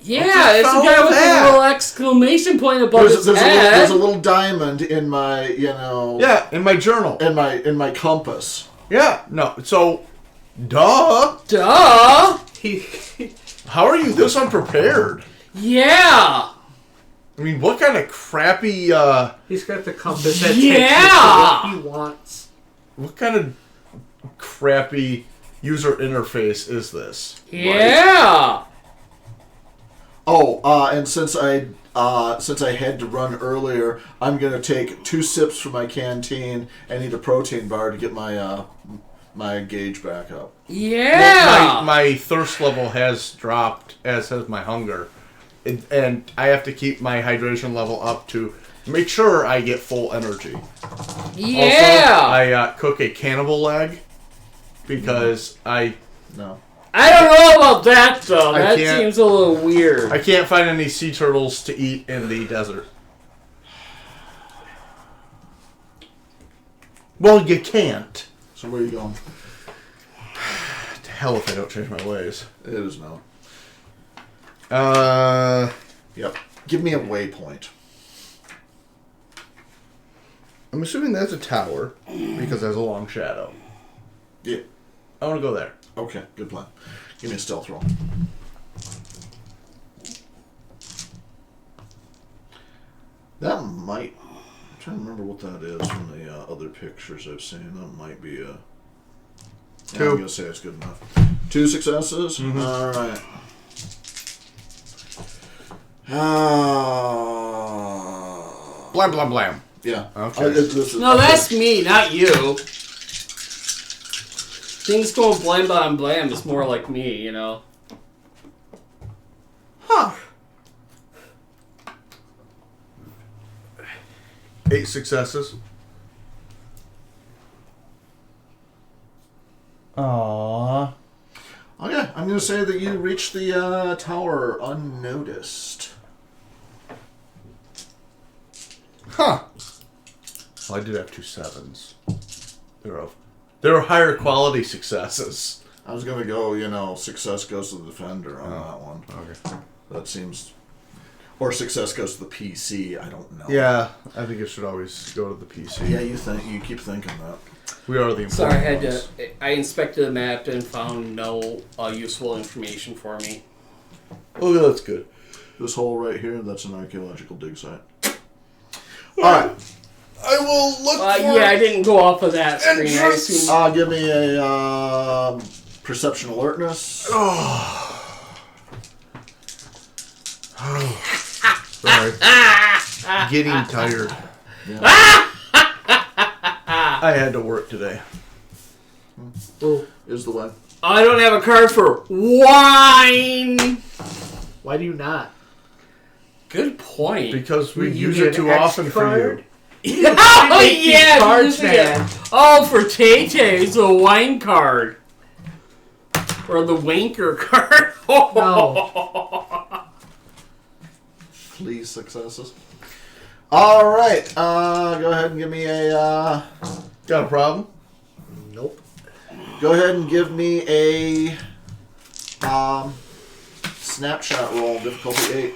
Yeah, it's the guy with the little exclamation point above his head. There's a little diamond in my, Yeah, in my journal. in my compass. Yeah, no. So, duh. Duh! How are you this unprepared? Yeah! I mean, what kind of crappy, He's got the compass that Yeah! takes him to what he wants. what kind of crappy user interface is this? Yeah! Oh, and since I had to run earlier, I'm gonna take 2 sips from my canteen and eat a protein bar to get my my gauge back up. Yeah! Well, my thirst level has dropped, as has my hunger. And I have to keep my hydration level up to make sure I get full energy. Yeah! Also, I cook a cannibal leg because No. I don't know about that, though. I That can't- seems a little weird. I can't find any sea turtles to eat in the desert. Well, you can't. So where are you going? To hell if I don't change my ways. It is no. Yep. Give me a waypoint. I'm assuming that's a tower because there's a long shadow. Yeah. I want to go there. Okay, good plan. Give me a stealth roll. That might... I'm trying to remember what that is from the other pictures I've seen. That might be a... 2. I'm going to say it's good enough. 2 successes? Mm-hmm. Alright. Blam, blam, blam. Yeah. Okay. No, that's me, not you. Things going blam, blam, blam is more like me, you know? Huh. 8 successes. Aww. Okay, I'm going to say that you reached the tower unnoticed. Huh. Well, I did have 2 7s. There were higher quality successes. I was going to go, success goes to the defender on that one. Okay. That seems... Or success goes to the PC, I don't know. Yeah, I think it should always go to the PC. Yeah, you keep thinking that. We are the important Sorry, ones. I inspected the map and found no useful information for me. Oh, that's good. This hole right here, that's an archaeological dig site. Alright. I will look for... Yeah, I didn't go off of that screen. I Entrance! assumed... Give me a perception alertness. Sorry. Getting tired. Yeah. I had to work today. Is the way. I don't have a card for wine! Why do you not? Good point. Because we You use need it too an X often for card? you. Oh, Make these yeah! cards, using man. it. Oh, for Tay-Tay, it's a wine card. Or the wanker card. No. 3 successes. All right. Go ahead and give me a. Got a problem? Nope. Go ahead and give me a. Snapshot roll, difficulty 8.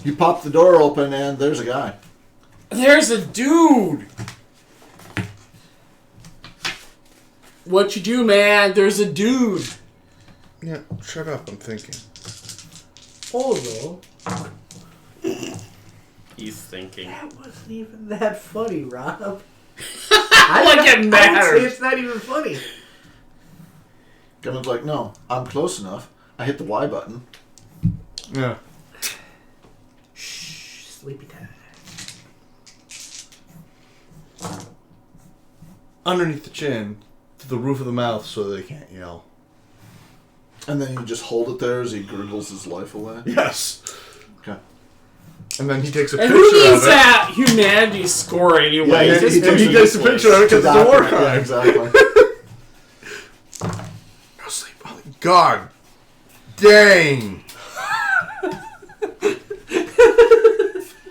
You pop the door open and there's a guy. There's a dude. What you do, man? There's a dude. Yeah, shut up. I'm thinking. Oh no. He's thinking. That wasn't even that funny, Rob. Like it I would say matters. it's not even funny. Gunnar's like, no, I'm close enough. I hit the Y button. Yeah. Shh, sleepy time. Underneath the chin, to the roof of the mouth so they can't yell. And then you just hold it there as he gurgles his life away. Yes. Okay. And then he takes a And picture who needs of it. that humanity score anyway? Yeah, It's he just And he takes a useless. picture of it because it's a war Yeah, crime. exactly. Go sleep. Oh, God. Dang.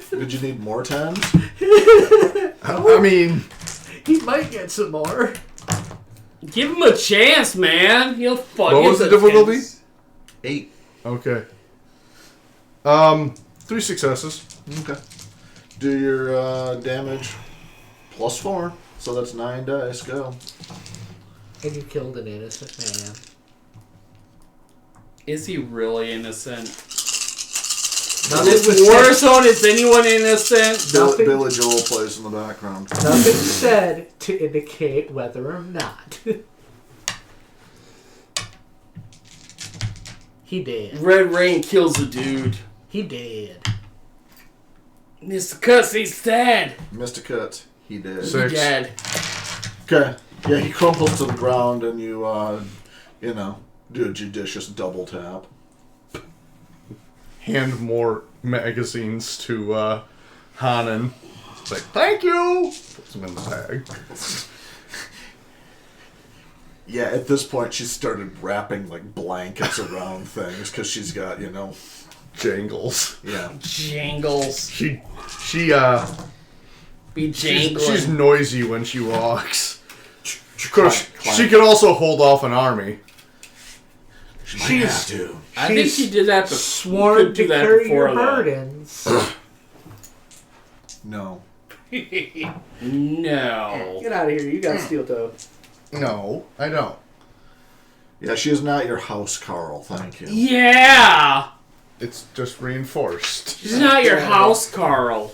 Did you need more times? I mean, He might get some more. Give him a chance, man. He'll fuck. what was the difficulty? 8. Okay. 3 successes. Okay. Do your damage plus 4. So that's 9 dice. Go. And you killed an innocent man. Is he really innocent? Nothing This was war said, zone, is anyone innocent? Nothing- Billy Joel plays in the background. nothing said to indicate whether or not. He did. Red Rain kills the dude. He did. Mr. Cuss, he's dead. Mr. Cuts, he did. So- He's 6. dead. Okay. Yeah, he crumples to the ground and you, do a judicious double tap. Hand more magazines to Hanan. It's like, thank you! Puts them in the bag. Yeah, at this point, she started wrapping, like, blankets around things because she's got, Jangles. yeah. Jangles. She Be jangling. she's noisy when she walks. Of course, Clank. she could also hold off an army. She might have to. I think she's she did that before. Sworn to carry your burdens. No. No. Get out of here. You got steel toe. No, I don't. Yeah, she is not your house, Carl. Thank you. Yeah. It's just reinforced. She's not your house, Carl.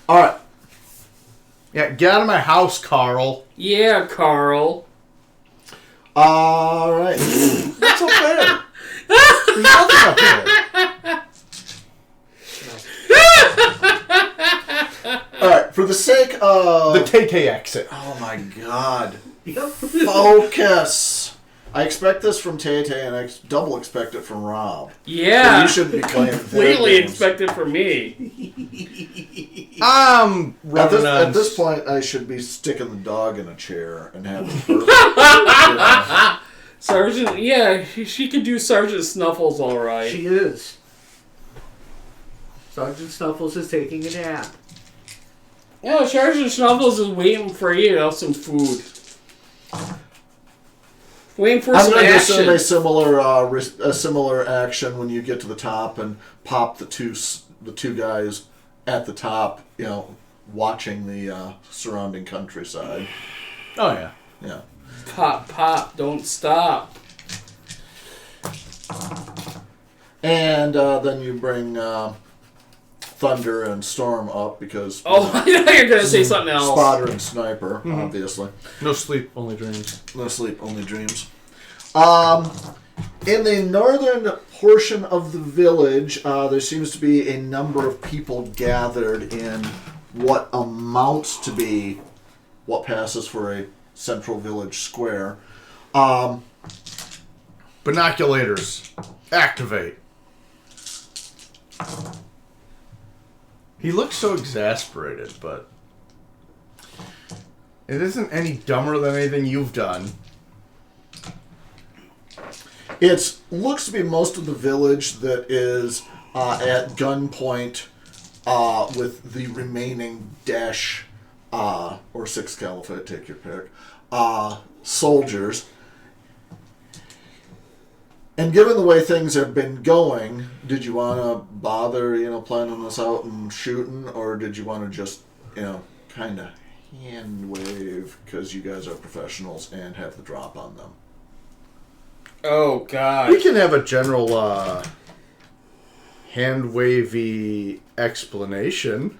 All right. Yeah, get out of my house, Carl. Yeah, Carl. All right. That's okay. There's nothing up there. All right. For the sake of... The Tay-Tay exit. Oh, my God. Yep. Focus. I expect this from Tay-Tay, and I double expect it from Rob. Yeah. So you shouldn't be playing their Completely games. expected from me. At this point, I should be sticking the dog in a chair and having her. Sergeant, yeah, she could do Sergeant Snuffles all right. She is. Sergeant Snuffles is taking a nap. Yeah, Sergeant Snuffles is waiting for, some food. Waiting for I'm some going to assume action. a similar action when you get to the top and pop the two guys at the top, watching the surrounding countryside. Oh, yeah. Yeah. Pop, pop, don't stop. And then you bring Thunder and Storm up because Oh, I know you're going to say something else. Spotter and Sniper, obviously. No sleep, only dreams. No sleep, only dreams. In the northern portion of the village, there seems to be a number of people gathered in what amounts to be what passes for a central village square. Binoculators. Activate. He looks so exasperated, but it isn't any dumber than anything you've done. It looks to be most of the village that is at gunpoint with the remaining Daesh or Sixth Caliphate, take your pick, soldiers. And given the way things have been going, did you want to bother, planning this out and shooting, or did you want to just, kind of hand wave because you guys are professionals and have the drop on them? Oh, God. We can have a general hand-wavy explanation.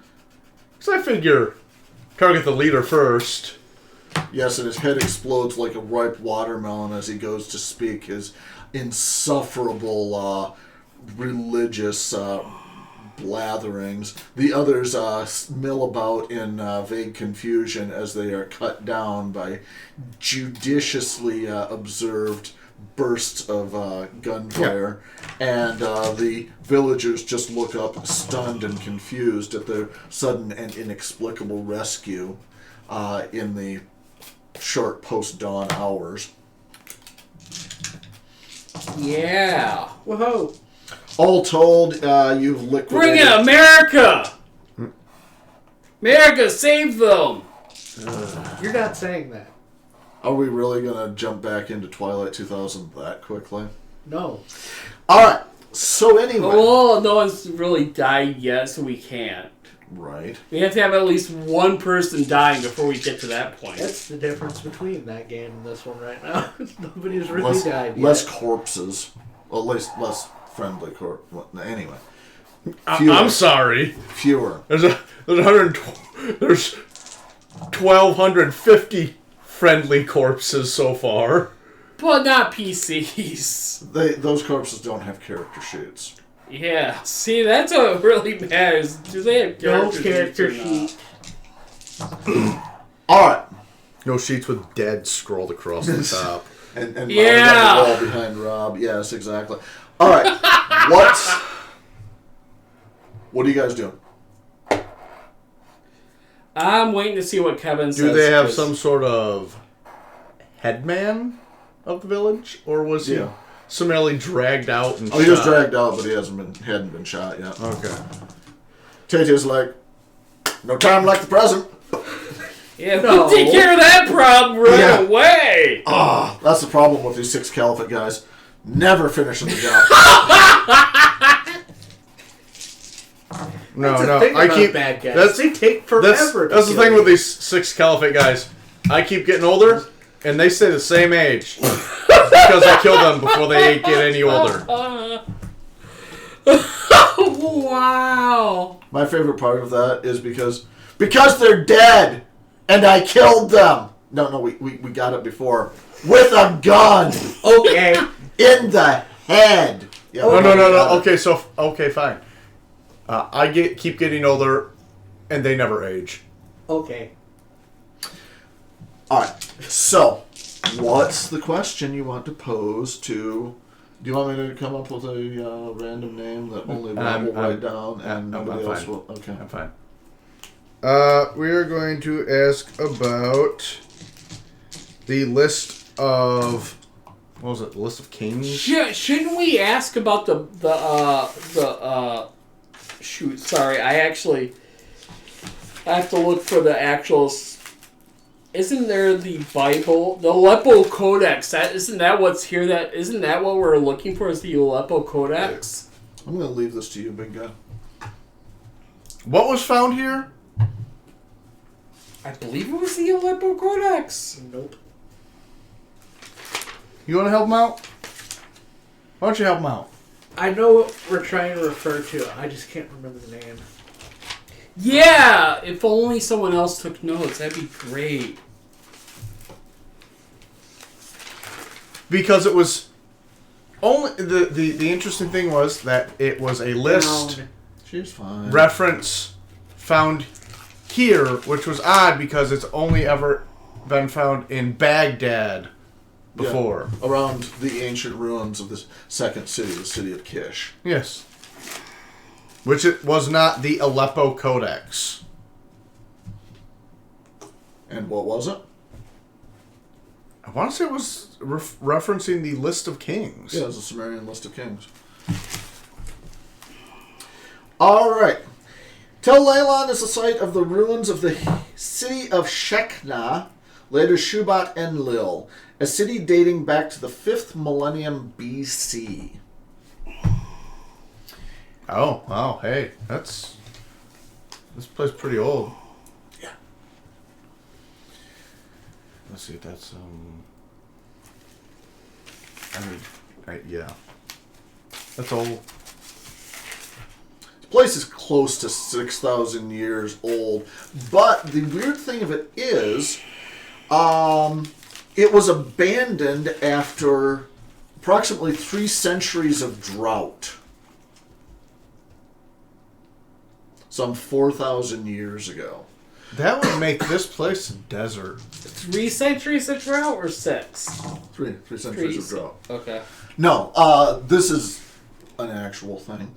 Because I figure target the leader first. Yes, and his head explodes like a ripe watermelon as he goes to speak his insufferable religious blatherings. The others mill about in vague confusion as they are cut down by judiciously observed bursts of gunfire, and the villagers just look up stunned and confused at their sudden and inexplicable rescue in the short post-dawn hours. Yeah. Whoa. All told, you've liquidated... Bring it, America! America, save them! You're not saying that. Are we really going to jump back into Twilight 2000 that quickly? No. Alright, so anyway... Well, no one's really died yet, so we can't. Right. We have to have at least one person dying before we get to that point. That's the difference between that game and this one right now. Nobody's really died yet. Less corpses. Well, at least less friendly corpses. Anyway. I'm sorry. Fewer. There's 1,250 friendly corpses so far. But not PCs. Those corpses don't have character sheets. Yeah. See, that's what really matters. Do they have character sheets Alright. No sheets with dead scrolled across the top. And Yeah. on the wall behind Rob. Yes, exactly. Alright. What are you guys doing? I'm waiting to see what Kevin says. Do they have some sort of headman of the village? Or was he summarily dragged out and shot? He was dragged out, but he hadn't been shot yet. Okay. Tate's like, no time like the present. Yeah, we'll take care of that problem right away. That's the problem with these Six Caliphate guys. Never finishing the job. No, I keep bad guys. They take forever. That's the thing with these Six Caliphate guys. I keep getting older, and they stay the same age because I killed them before they get any older. Wow. My favorite part of that is because they're dead, and I killed them. No, we got it before with a gun. Okay. In the head. Yeah, No. Okay, fine. I keep getting older, and they never age. Okay. Alright, so, what's the question you want to pose to... Do you want me to come up with a random name that only Rob will write down and nobody else will... Okay. I'm fine. We are going to ask about the list of... What was it? The list of kings? Shouldn't we ask about the shoot, sorry, I have to look for the actual... Isn't there the Bible, the Aleppo Codex? Isn't that what's here? Isn't that what we're looking for? Is the Aleppo Codex? I'm going to leave this to you, big guy. What was found here? I believe it was the Aleppo Codex. Nope. You want to help him out? Why don't you help him out? I know what we're trying to refer to. I just can't remember the name. Yeah, if only someone else took notes, that'd be great. Because it was only the interesting thing was that it was a list She's fine. reference found here, which was odd because it's only ever been found in Baghdad before. Yeah, around the ancient ruins of the second city, the city of Kish. Yes. Which it was not the Aleppo Codex. And what was it? I want to say it was referencing the list of kings. Yeah, it was a Sumerian list of kings. All right. Tell Leilan is the site of the ruins of the city of Shekna, later Shubat Enlil, a city dating back to the 5th millennium BC. Oh, wow. Hey, this place is pretty old. Yeah. Let's see, that's, yeah. That's old. The place is close to 6,000 years old, but the weird thing of it is, it was abandoned after approximately 3 centuries of drought. Some 4,000 years ago. That would make this place a desert. 3 centuries of drought or 6? 3 centuries of drought. Okay. No, this is an actual thing.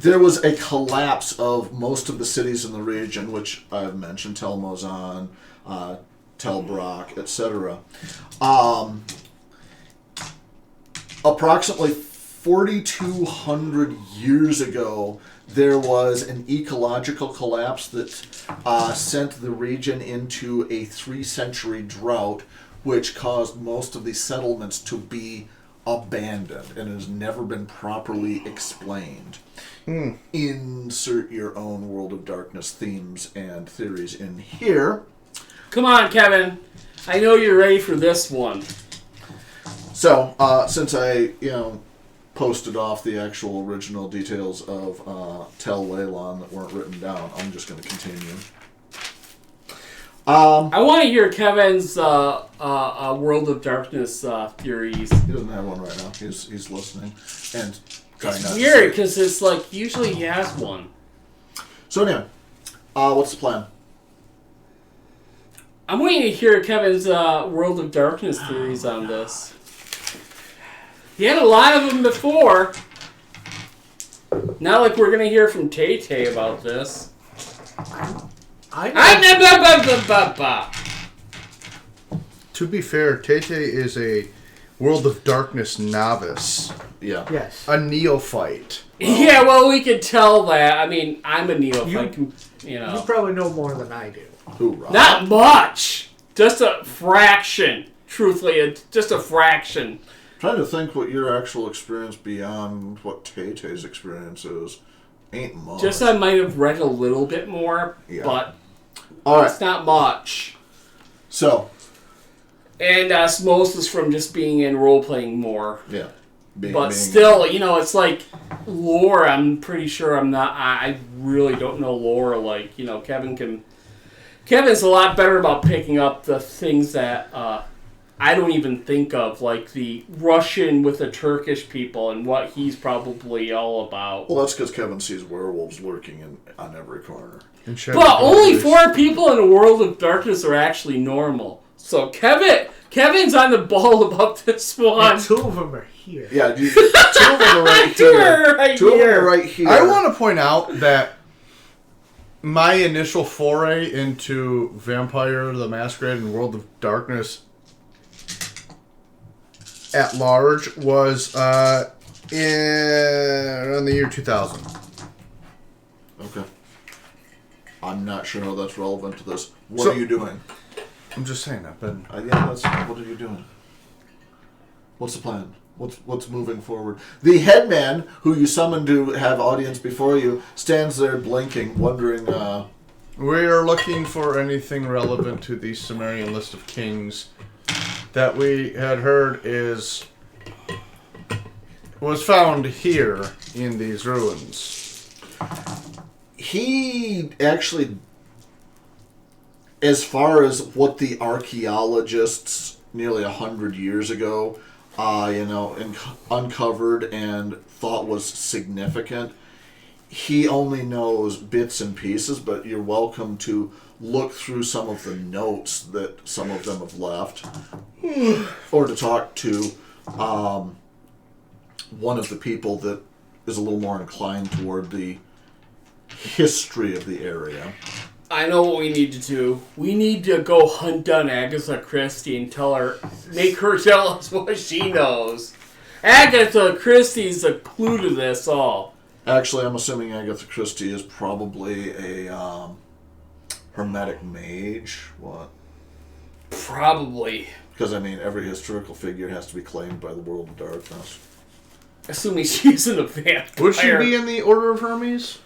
There was a collapse of most of the cities in the region, which I've mentioned, Tel Mozan, Tel Brak, etc. Approximately 4,200 years ago, there was an ecological collapse that sent the region into a 3-century drought, which caused most of the settlements to be abandoned and has never been properly explained. Insert your own World of Darkness themes and theories in here. Come on, Kevin. I know you're ready for this one. So, since I, posted off the actual original details of Tell Leilan that weren't written down, I'm just going to continue. I want to hear Kevin's World of Darkness theories. He doesn't have one right now. He's listening and trying not It's weird to because it's like usually he has one. So anyway, what's the plan? I'm waiting to hear Kevin's World of Darkness theories on this. He had a lot of them before. Not like we're going to hear from Tay-Tay about this. To be fair, Tay-Tay is a World of Darkness novice. Yeah. Yes. A neophyte. Yeah, well, we could tell that. I mean, I'm a neophyte, You know. probably know more than I do. Who, Rob? Not much. Just a fraction. Truthfully, just a fraction. Trying to think what your actual experience beyond what Tay-Tay's experience is. Ain't much. Just I might have read a little bit more, Yeah. but All right. it's not much. So. And most is from just being in role-playing more. Yeah. But still, it's like lore, I'm pretty sure I'm not... I really don't know lore. Like, Kevin's a lot better about picking up the things that I don't even think of, like the Russian with the Turkish people and what he's probably all about. Well, that's because Kevin sees werewolves lurking on every corner. But only 4 people in a World of Darkness are actually normal. So Kevin's on the ball about this one. And 2 of them are here. Yeah, 2 of them are right here. 2 of them are right here. I want to point out that my initial foray into Vampire the Masquerade and World of Darkness at large was around the year 2000. Okay. I'm not sure how that's relevant to this. What are you doing? I'm just saying that, but what are you doing? What's the plan? What's moving forward? The headman, who you summoned to have audience before you, stands there blinking, wondering... we are looking for anything relevant to the Sumerian list of kings that we had heard was found here in these ruins. He actually, as far as what the archaeologists nearly 100 years ago, uncovered and thought was significant, he only knows bits and pieces, but you're welcome to look through some of the notes that some of them have left, or to talk to one of the people that is a little more inclined toward the history of the area. I know what we need to do. We need to go hunt down Agatha Christie and make her tell us what she knows. Agatha Christie's a clue to this all. Actually, I'm assuming Agatha Christie is probably a hermetic mage. What? Probably. Because, I mean, every historical figure has to be claimed by the world of darkness. Assuming she isn't a vampire. Would she be in the Order of Hermes?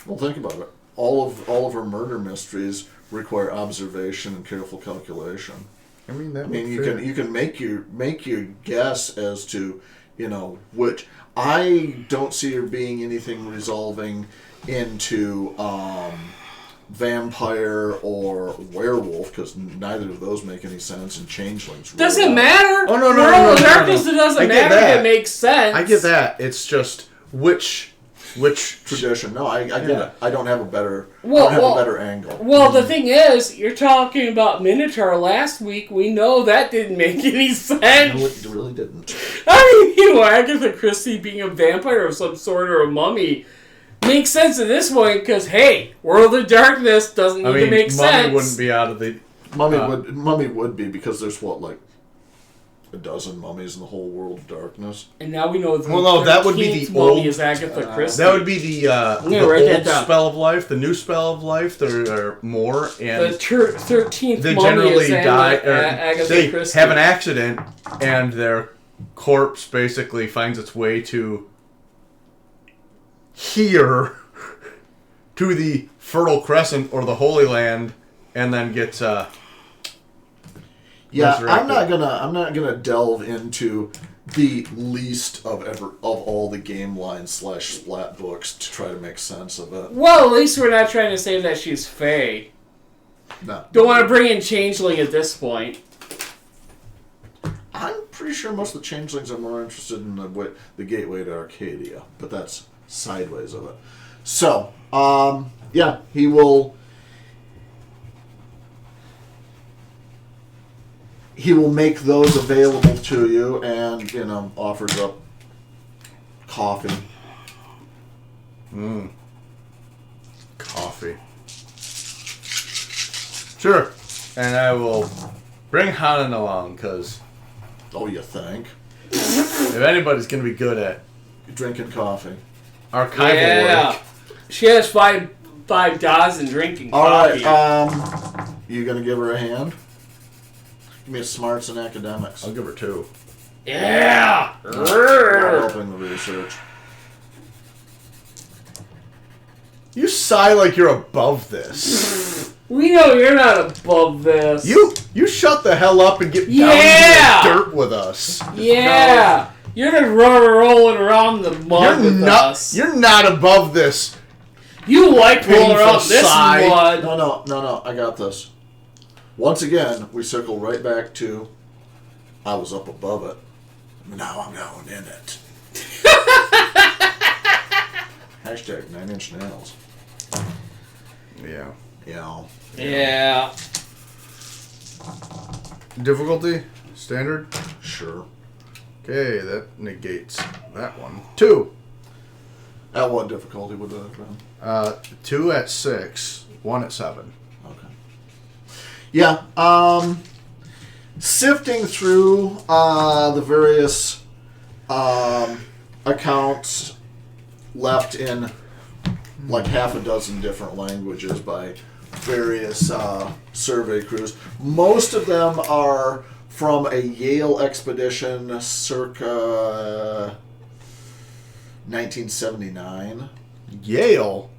Well, think about it. All of her murder mysteries require observation and careful calculation. I mean, that. I mean, you can make your guess as to, which. I don't see her being anything resolving into vampire or werewolf, because neither of those make any sense, and changelings. Doesn't matter. Oh no, World of Darkness, it doesn't matter if it makes sense. I get that. It's just which tradition. No, I get it. I don't have a better. Well, I don't have a better angle. Well, the thing is, you're talking about Minotaur last week. We know that didn't make any sense. No, it really didn't. I mean, Agatha Christie being a vampire of some sort or a mummy makes sense at this point because, hey, World of Darkness doesn't need to make sense. Mummy wouldn't be out of the... Mummy would be, because there's a dozen mummies in the whole world of darkness. And now we know the that would be the mummy old... is Agatha Christie. That would be the old spell of life, the new spell of life. There are more, and... The 13th they mummy generally is die, Agatha they Christie. have an accident, and their corpse basically finds its way to here, to the Fertile Crescent or the Holy Land, and then gets Yeah, resurrected. I'm not gonna delve into the least of all the game lines / splat books to try to make sense of it. Well, at least we're not trying to say that she's Fae. No. Don't want to bring in Changeling at this point. I'm pretty sure most of the changelings are more interested in the gateway to Arcadia, but that's sideways of it. So, yeah, he will make those available to you, and offers up coffee. Coffee. Sure. And I will bring Hanan along, because Oh, you think? if anybody's going to be good at Drinking coffee. archival work... She has five dots in drinking All coffee. right, you gonna give her a hand? Give me a smarts and academics. I'll give her 2. Yeah! Not helping the research. You sigh like you're above this. We know you're not above this. You shut the hell up and get down Yeah! into the dirt with us. Yeah! You're just rolling around the mud with us. You're not above this. You like rolling Painful around this sigh. mud. No, I got this. Once again, we circle right back to I was up above it. Now I'm going in it. Hashtag 9 Inch Nails. Yeah. Yeah. Difficulty? Standard? Sure. Okay, that negates that one. 2. At what difficulty would that have been? 2 at 6, 1 at 7. Okay. Yeah, sifting through the various accounts left in like half a dozen different languages by various survey crews. Most of them are from a Yale expedition circa 1979. Yale?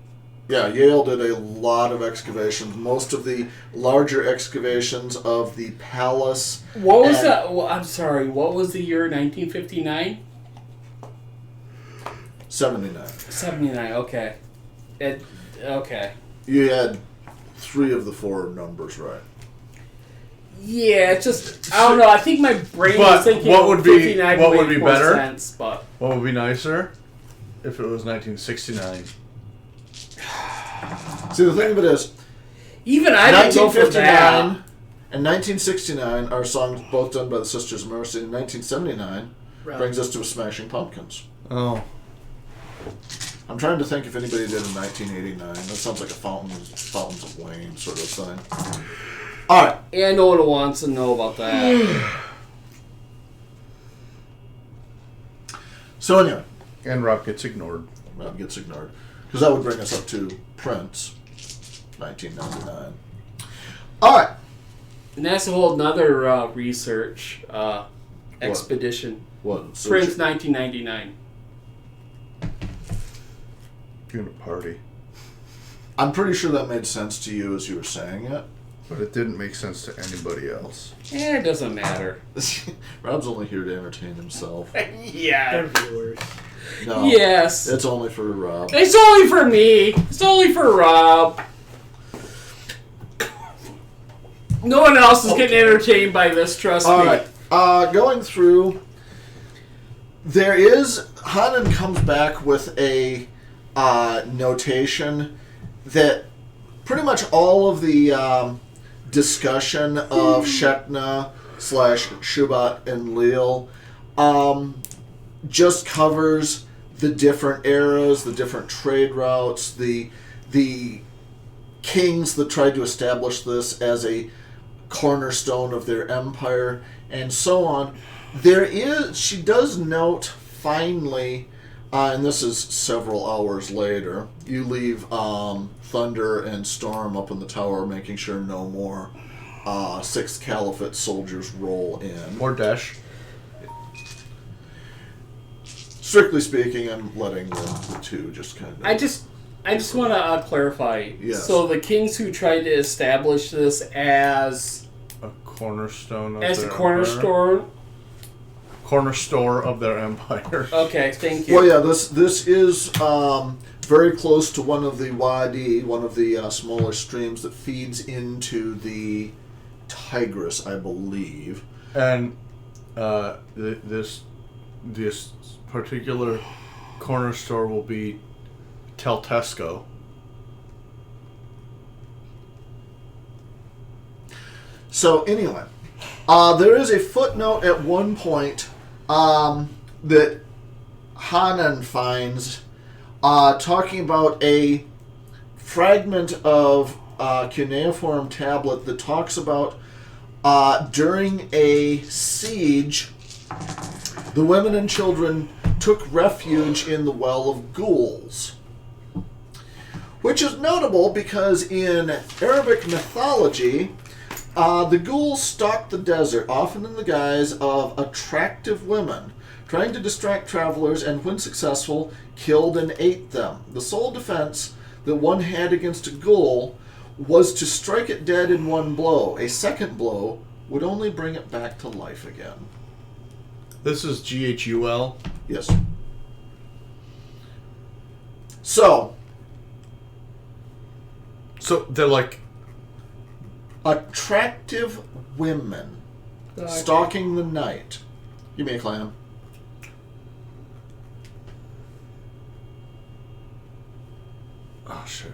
Yeah, Yale did a lot of excavations. Most of the larger excavations of the palace. What was that? Well, I'm sorry. What was the year? 1959? 79. 79. Okay. Okay. You had 3 of the 4 numbers right. Yeah, it's just I don't know. I think my brain But was thinking what would be- 59 what would made be more better? sense, but What would be nicer? If it was 1969. See, the thing of it is, even I didn't go for that. 1959 and 1969 are songs both done by the Sisters of Mercy. And 1979 brings us to Smashing Pumpkins. Oh. I'm trying to think if anybody did in 1989. That sounds like a Fountains of Wayne sort of thing. All right. Yeah, no one wants to know about that. So anyway, And Rob gets ignored. that gets ignored because that would bring us up to Prince, 1999. All right. And that's a whole nother research expedition. What? Prince 1999. You're gonna party. I'm pretty sure that made sense to you as you were saying it. But it didn't make sense to anybody else. It doesn't matter. Rob's only here to entertain himself. Yeah. They're viewers. No, Yes. it's only for Rob. It's only for me. It's only for Rob. No one else is getting entertained by this, trust All me. right. Going through, there is, Hanan comes back with a notation that pretty much all of the discussion of Shekna / Shubat and Leal just covers the different eras, the different trade routes, the kings that tried to establish this as a cornerstone of their empire, and so on. She does note finally, and this is several hours later, you leave Thunder and Storm up in the tower, making sure no more Sixth Caliphate soldiers roll in. Or Daesh. Strictly speaking, I'm letting the two just kind of... I just want to clarify. Yes. So the kings who tried to establish this as A cornerstone of a their cornerstone. Cornerstone of their empire. Okay, thank you. Well, yeah, this is very close to one of the Wadi, one of the smaller streams that feeds into the Tigris, I believe. And this particular corner store will be Teltesco. So anyway, there is a footnote at one point that Hanan finds talking about a fragment of cuneiform tablet that talks about during a siege, the women and children took refuge in the Well of Ghouls. Which is notable because in Arabic mythology, the ghouls stalked the desert, often in the guise of attractive women, trying to distract travelers, and when successful, killed and ate them. The sole defense that one had against a ghoul was to strike it dead in one blow. A second blow would only bring it back to life again. This is GHUL. Yes. So they're like attractive women stalking the night. Give me a clam. oh shit.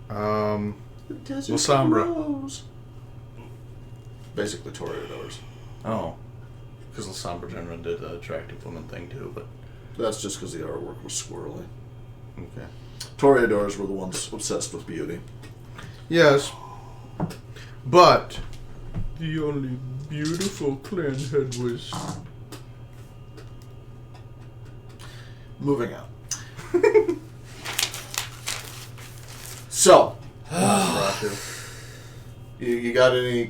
The desert Lasombra. grows. Basically Toreadors. Oh, because Lasombra General did the attractive woman thing too, but That's just because the artwork was squirrely. okay. Toreadors were the ones obsessed with beauty. Yes, but the only beautiful clan head was. Moving on. So, you got any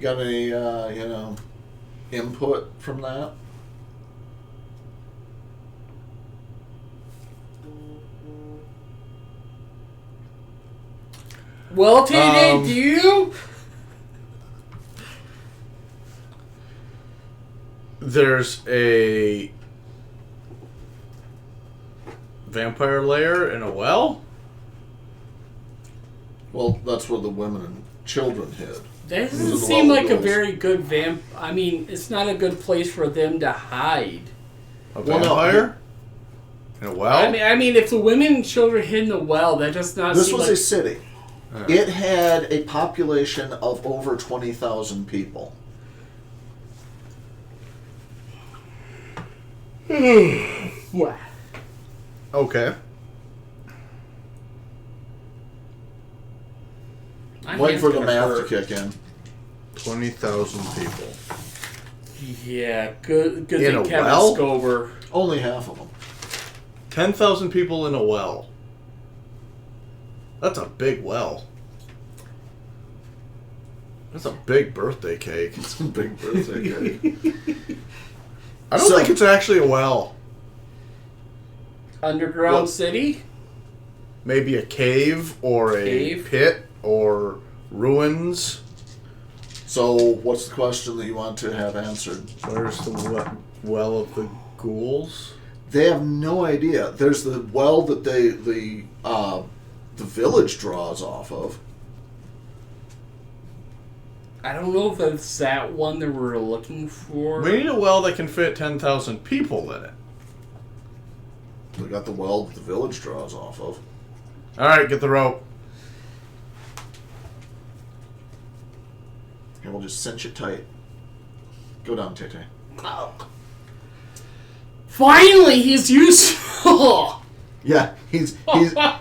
input from that? Well, TD, do you? There's a vampire lair in a well? Well, that's where the women and children hid. That Those doesn't are the seem wild like a ghouls. very good vamp. I mean, it's not a good place for them to hide. A Well, no, vampire? In a well? I mean, if the women and children hid in the well, that does not This seem was like... a city. It had a population of over 20,000 people. Yeah. Okay. Waiting for the math to kick in. 20,000 people. Yeah, good In thing a Kevin well? Scober. Only half of them. 10,000 people in a well. That's a big well. That's a big birthday cake. It's a big birthday cake. I don't think it's actually a well. Underground City? Maybe a cave or a pit or ruins. So, what's the question that you want to have answered? Where's the well of the ghouls? They have no idea. There's the well that the village draws off of. I don't know if that's that one that we're looking for. We need a well that can fit 10,000 people in it. They got the well that the village draws off of. Alright, get the rope. And we'll just cinch it tight. Go down, Tete. Finally, he's useful! Yeah, he's the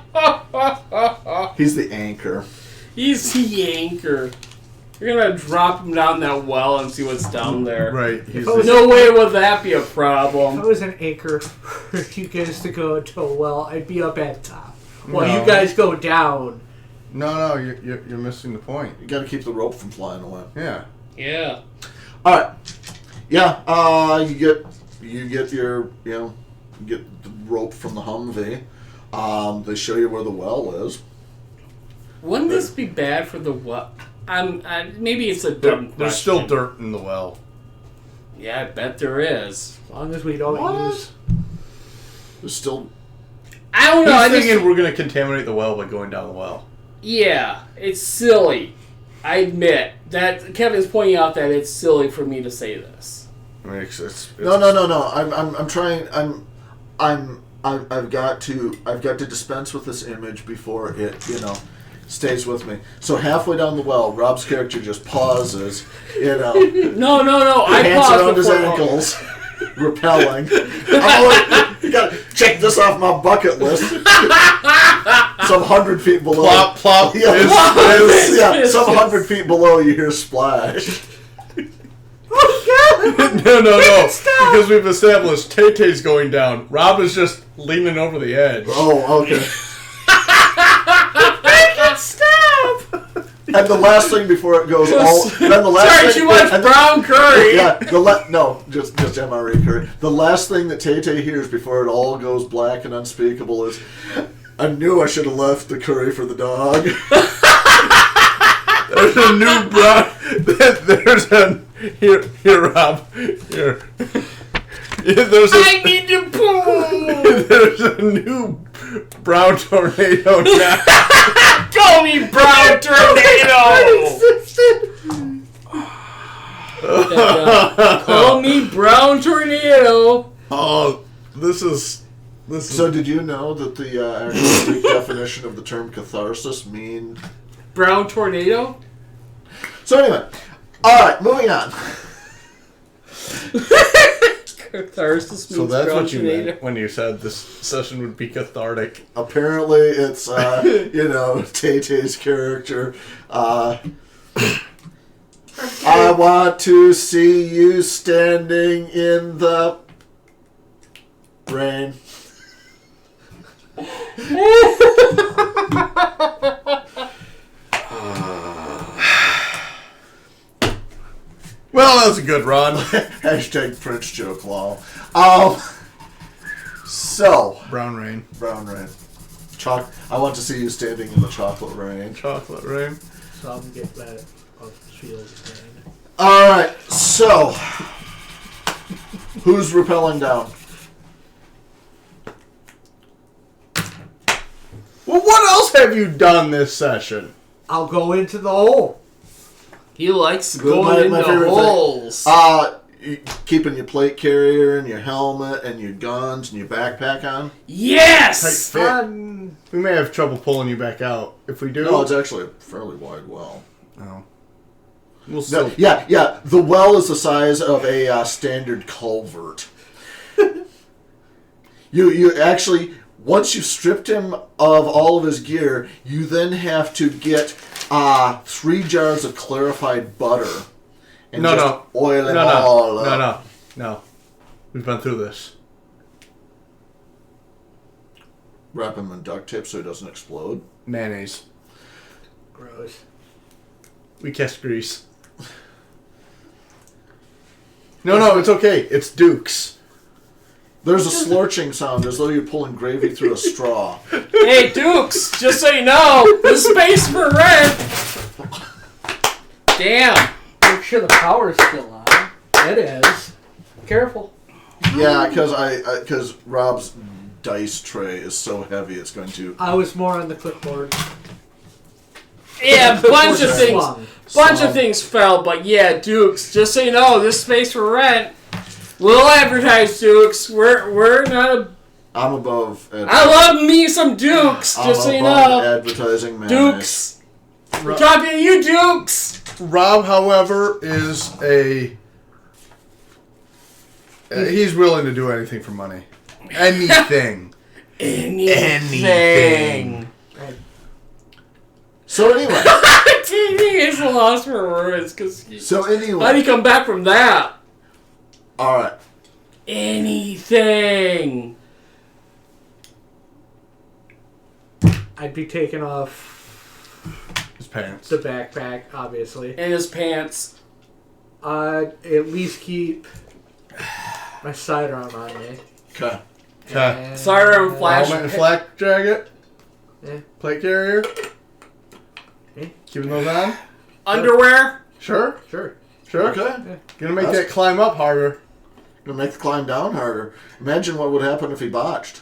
anchor. He's the anchor. You're gonna drop him down that well and see what's down there. Right. He's No way would that be a If I problem. was an anchor for you guys to go into a well, I'd be up at top. While No. you guys go down. No, you're missing the point. You got to keep the rope from flying away. Yeah. Yeah. All right. Yeah. You get your you get the rope from the Humvee. They show you where the well is. Wouldn't this be bad for the well? Maybe it's a dumb question. There's still dirt in the well. Yeah, I bet there is. As long as we don't use. There's still. I don't know. I'm thinking we're going to contaminate the well by going down the well. Yeah, it's silly. I admit that Kevin's pointing out that it's silly for me to say this. I mean, it's No. I'm trying. I've got to dispense with this image before it stays with me. So halfway down the well, Rob's character just pauses. No. Hands I paused around his before. ankles, repelling. You gotta check this off my bucket list. Some 100 feet below. Plop, plop. Yeah, some 100 feet below you hear splash. No. Because we've established Tay-Tay's going down. Rob is just leaning over the edge. Oh, okay. Stop! And the last thing before it goes then the last Sorry, thing, too much brown curry. Yeah, just MRE curry. The last thing that Tay-Tay hears before it all goes black and unspeakable is, I knew I should have left the curry for the dog. There's a new brown. Here, Rob. Here. I need to poo. There's a new brown tornado now. Call me brown tornado. Call me brown tornado. Oh, this is. So did you know that the actual Greek definition of the term catharsis mean... Brown tornado? So anyway, alright, moving on. Catharsis means So that's brown what you tornado. meant when you said this session would be cathartic. Apparently it's, Tay-Tay's character. I want to see you standing in the rain. Well, that was a good run. Hashtag Prince joke lol. So Brown rain. brown rain. I want to see you standing in the chocolate rain. Chocolate rain. So I'm getting that of field rain. Alright, so who's rappelling down? Well, what else have you done this session? I'll go into the hole. He likes Good, going my into favorite thing. holes. You keeping your plate carrier and your helmet and your guns and your backpack on? Yes! Tight fit. We may have trouble pulling you back out. If we do... No, it's actually a fairly wide well. Oh. We'll still... Yeah. The well is the size of a standard culvert. You actually, once you've stripped him of all of his gear, you then have to get 3 jars of clarified butter. And No, just no. oil it all No, up. no. We've been through this. Wrap him in duct tape so he doesn't explode. Mayonnaise. Gross. We cast grease. No, it's okay. It's Duke's. There's a slurching sound as though you're pulling gravy through a straw. Hey, Dukes, just so you know, the space for rent. Damn. Make sure the power's still on. It is. Careful. Yeah, because Rob's dice tray is so heavy it's going to... I was more on the clipboard. Yeah, bunch of things. Swung. Bunch of things fell, but yeah, Dukes, just so you know, this space for rent. We'll advertise, Dukes. We're not a... I'm above... I love me some Dukes, just so you know. Advertising mayonnaise. Dukes. We're talking to you, Dukes. Rob, however, is a... he's willing to do anything for money. Anything. Anything. So anyway. TV is lost for words, because... So anyway. How do you come back from that? Alright. Anything. I'd be taking off His pants. the backpack, obviously. In his pants. I'd at least keep my sidearm on me. Okay. Okay. Sidearm flash. Helmet and flak jacket. Yeah. Plate carrier. Yeah. Keeping those on. Underwear. Sure. Sure. Okay. Gonna make that climb up harder. Gonna make the climb down harder. Imagine what would happen if he botched.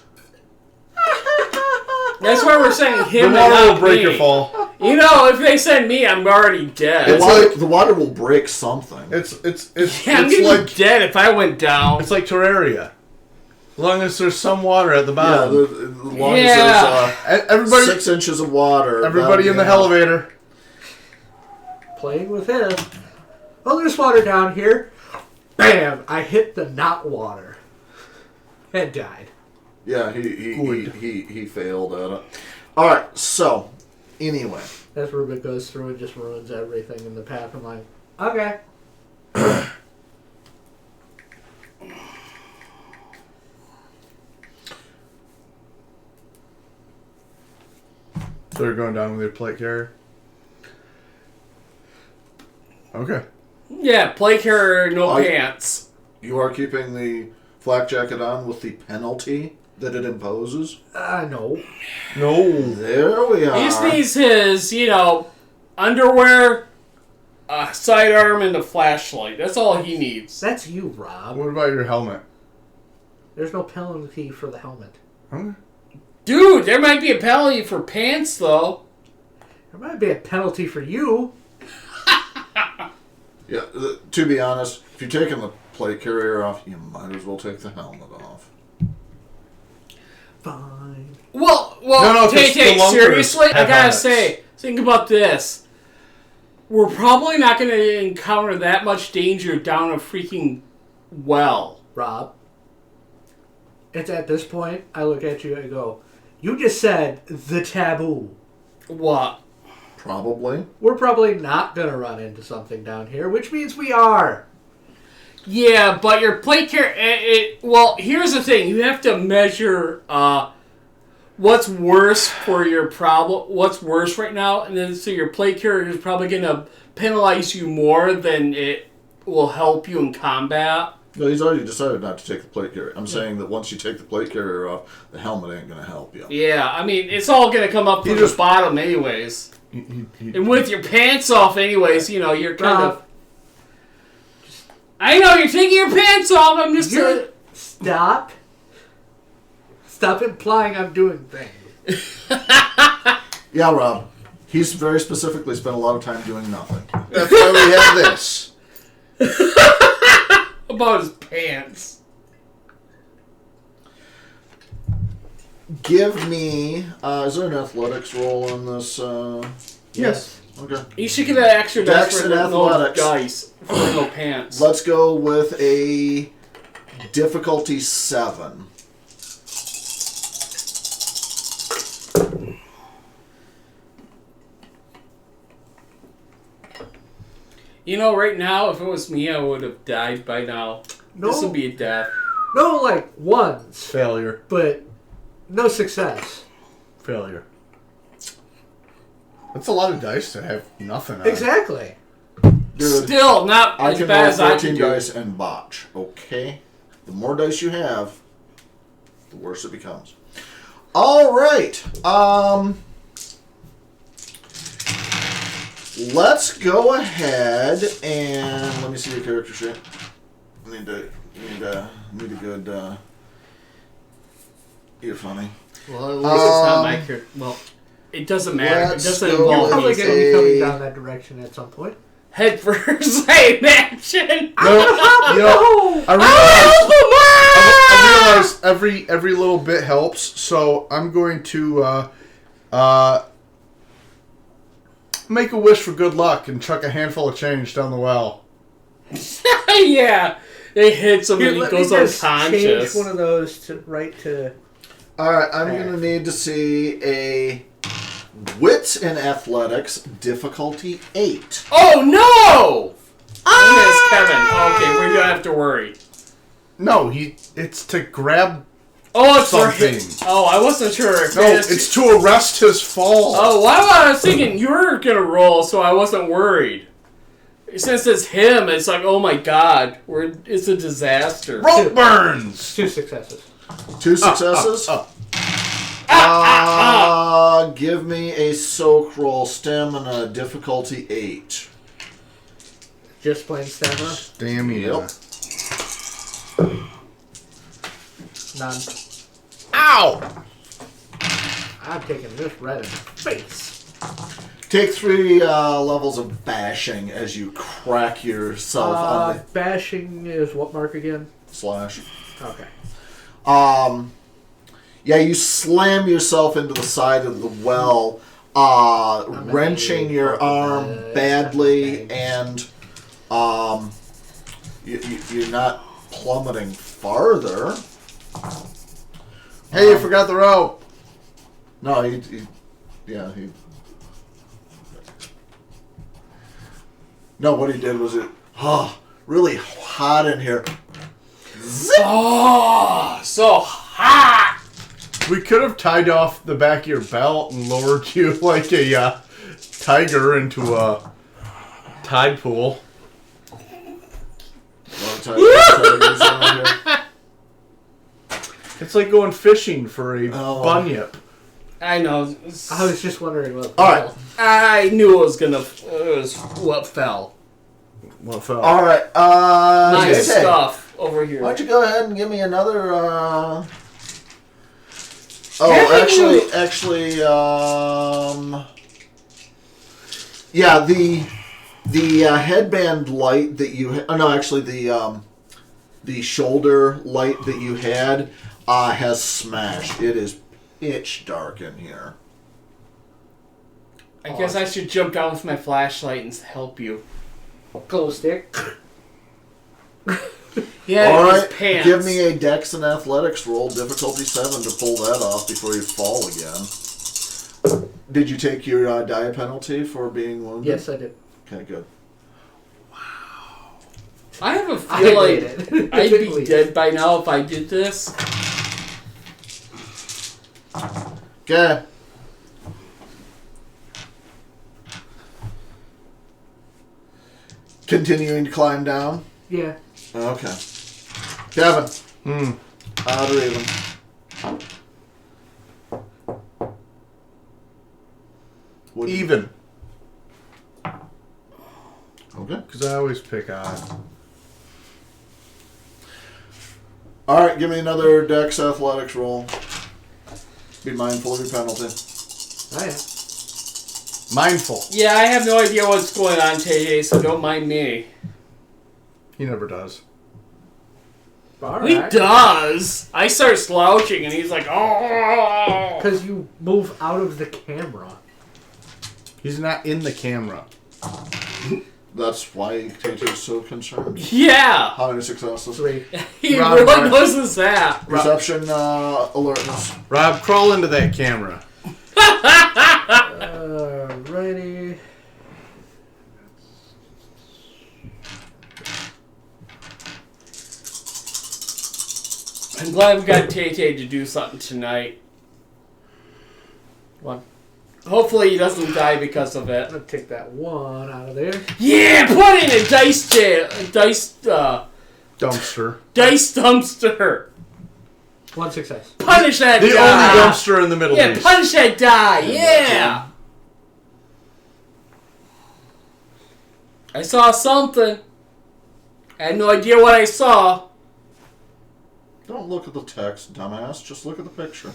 That's why we're saying The him and water will not break me. your fall. You know, if they send me, I'm already dead. The water will break something. It's Yeah, I'm it's gonna like be dead if I went down. it's like Terraria. As long as there's some water at the Yeah, bottom. as long as there's Everybody 6 inches of water. everybody in the elevator. Playing with him. Oh, there's water down here. Bam! I hit the not water. And died. Yeah, he failed at it. Alright, so, anyway. That's Ruben goes through and just ruins everything in the path. I'm like, okay. So they're going down with their plate carrier. Okay. Yeah, plate carrier, no pants. You are keeping the flak jacket on with the penalty that it imposes? No. No. There we are. He just needs his, underwear, sidearm, and a flashlight. That's all he needs. That's you, Rob. What about your helmet? There's no penalty for the helmet. Okay. Dude, there might be a penalty for pants, though. There might be a penalty for you. Yeah, to be honest, if you're taking the plate carrier off, you might as well take the helmet off. Fine. Well, No, 'cause Tay, the lunkers seriously, I have gotta helmets. say, think about this. We're probably not gonna encounter that much danger down a freaking well. Rob, it's at this point, I look at you and go, you just said the taboo. What? Probably. We're probably not going to run into something down here, which means we are. Yeah, but your plate carrier... well, here's the thing. You have to measure what's worse for your problem, what's worse right now, and then so your plate carrier is probably going to penalize you more than it will help you in combat. No, he's already decided not to take the plate carrier. I'm saying that once you take the plate carrier off, the helmet ain't going to help you. Yeah, I mean, it's all going to come up from the bottom anyways. And with your pants off anyways, you're kind of... I know, you're taking your pants off, I'm just... Stop. Stop implying I'm doing things. Yeah, Rob. He's very specifically spent a lot of time doing nothing. That's why we have this. About his pants. Give me... is there an athletics roll on this? Yes. Okay. You should get that extra dice Dex for and no athletics. dice for no pants. Let's go with a difficulty 7. You know, right now, if it was me, I would have died by now. No. This would be a death. No, like, ones. Failure. But no success. Failure. That's a lot of dice to have nothing on. Exactly. Dude, Still not I as can bad roll as I 14 can do. dice and botch, okay? The more dice you have, the worse it becomes. Alright, let's go ahead and let me see your character sheet. Need a good you're funny. Well, at least it's not my character. Well, it doesn't matter. It let's doesn't go You're involve probably me. going to be coming down that direction at some point. Head first, I imagine. I realize every little bit helps, so I'm going to make a wish for good luck and chuck a handful of change down the well. Yeah. It hits him Here, and he let me goes just unconscious. change one of those to right to... Alright, I'm gonna need to see a Wits and Athletics, difficulty 8. Oh, no! I miss Kevin. Okay, we don't have to worry. No, it's to grab. Oh, it's for Something. hit. Oh, I wasn't sure. If No, it's to arrest his fall. Oh, well, I was thinking you were going to roll, so I wasn't worried. Since it's him, it's like, oh my god, it's a disaster. Rope burns. 2 successes. 2 successes? Give me a soak roll, stamina, difficulty 8. Just plain stamina. Stamina. Yep. None. Ow! I'm taking this right in the face. Take 3 levels of bashing as you crack yourself on the Bashing is what mark again? slash. Okay. Yeah, you slam yourself into the side of the well, wrenching your arm badly, and you're not plummeting farther. Hey, you forgot the rope. No, he. No, what he did was really hot in here. Oh, so hot! We could have tied off the back of your belt and lowered you like a tiger into a tide pool. It's like going fishing for a bunyip. I know. I was just wondering what. All right. I knew it was what fell. What fell? All right. Nice JJ, stuff over here. why don't you go ahead and give me another? Yeah, the headband light that you. The shoulder light that you had has smashed. It is pitch dark in here. I guess I should jump down with my flashlight and help you. Glow stick. Yeah, All his right, pants. give me a Dex and Athletics roll, difficulty 7, to pull that off before you fall again. Did you take your die penalty for being wounded? Yes, I did. Okay, good. I have a I feel did like it. I'd be dead by now if I did this. Okay. Continuing to climb down. Yeah. Okay. Kevin. Odd or even? What do you- Even. Okay. Because I always pick odd. All right, give me another Dex Athletics roll. Be mindful of your penalty. I am. Mindful. Yeah, I have no idea what's going on today, so don't mind me. He never does. He does. I start slouching, and he's like, "Oh!" Because you move out of the camera. He's not in the camera. That's why Tate's so concerned. Yeah, How many successes? 3. he Rob, really Rob. notices that. Perception, alertness. Rob, crawl into that camera. Alrighty. I'm glad we got Tay-Tay to do something tonight. One. Hopefully he doesn't die because of it. I'm gonna take that one out of there. Yeah, put in a dice dumpster. One success. Punish that The guy. only dumpster in the Middle Yeah, East. punish that guy. Yeah. I saw something. I had no idea what I saw. Don't look at the text, dumbass. Just look at the picture.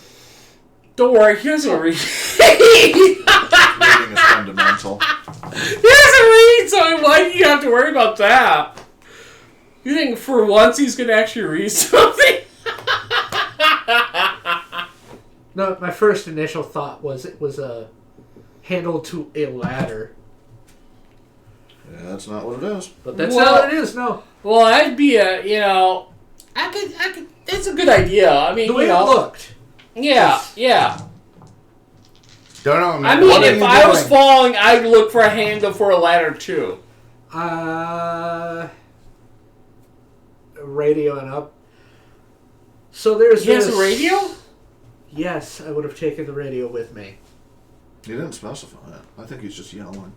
Don't worry, he doesn't read. Reading is fundamental. He doesn't read, so why do you have to worry about that? You think for once he's going to actually read something? No, my first initial thought was it was a handle to a ladder. Yeah, that's not what it is. But that's not what it is, no. Well, that'd be a, I could, it's a good idea. I mean, The way it looked. Yeah, yeah. Don't know, man. I mean, What are if you I was doing? falling, I'd look for a handle for a ladder, too. Radio and up. So there's He has this... a radio? Yes, I would have taken the radio with me. He didn't specify it. I think he's just yelling.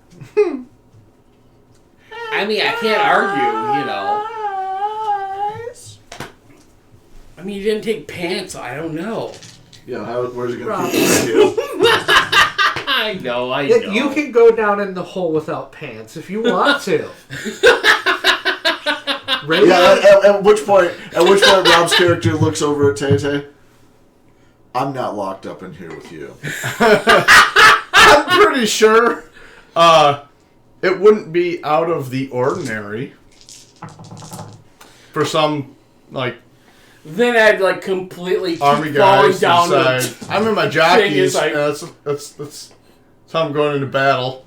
I mean, I can't argue, I mean, you didn't take pants, so I don't know. Yeah, where's he going Rob. to keep the radio? I know. You can go down in the hole without pants if you want to. Radio? Yeah, at which point Rob's character looks over at Tay-Tay. I'm not locked up in here with you. I'm pretty sure it wouldn't be out of the ordinary for some, like, Then I'd, completely army keep falling guys down. decide, I'm in my thing jockeys. is, like- That's how I'm going into battle.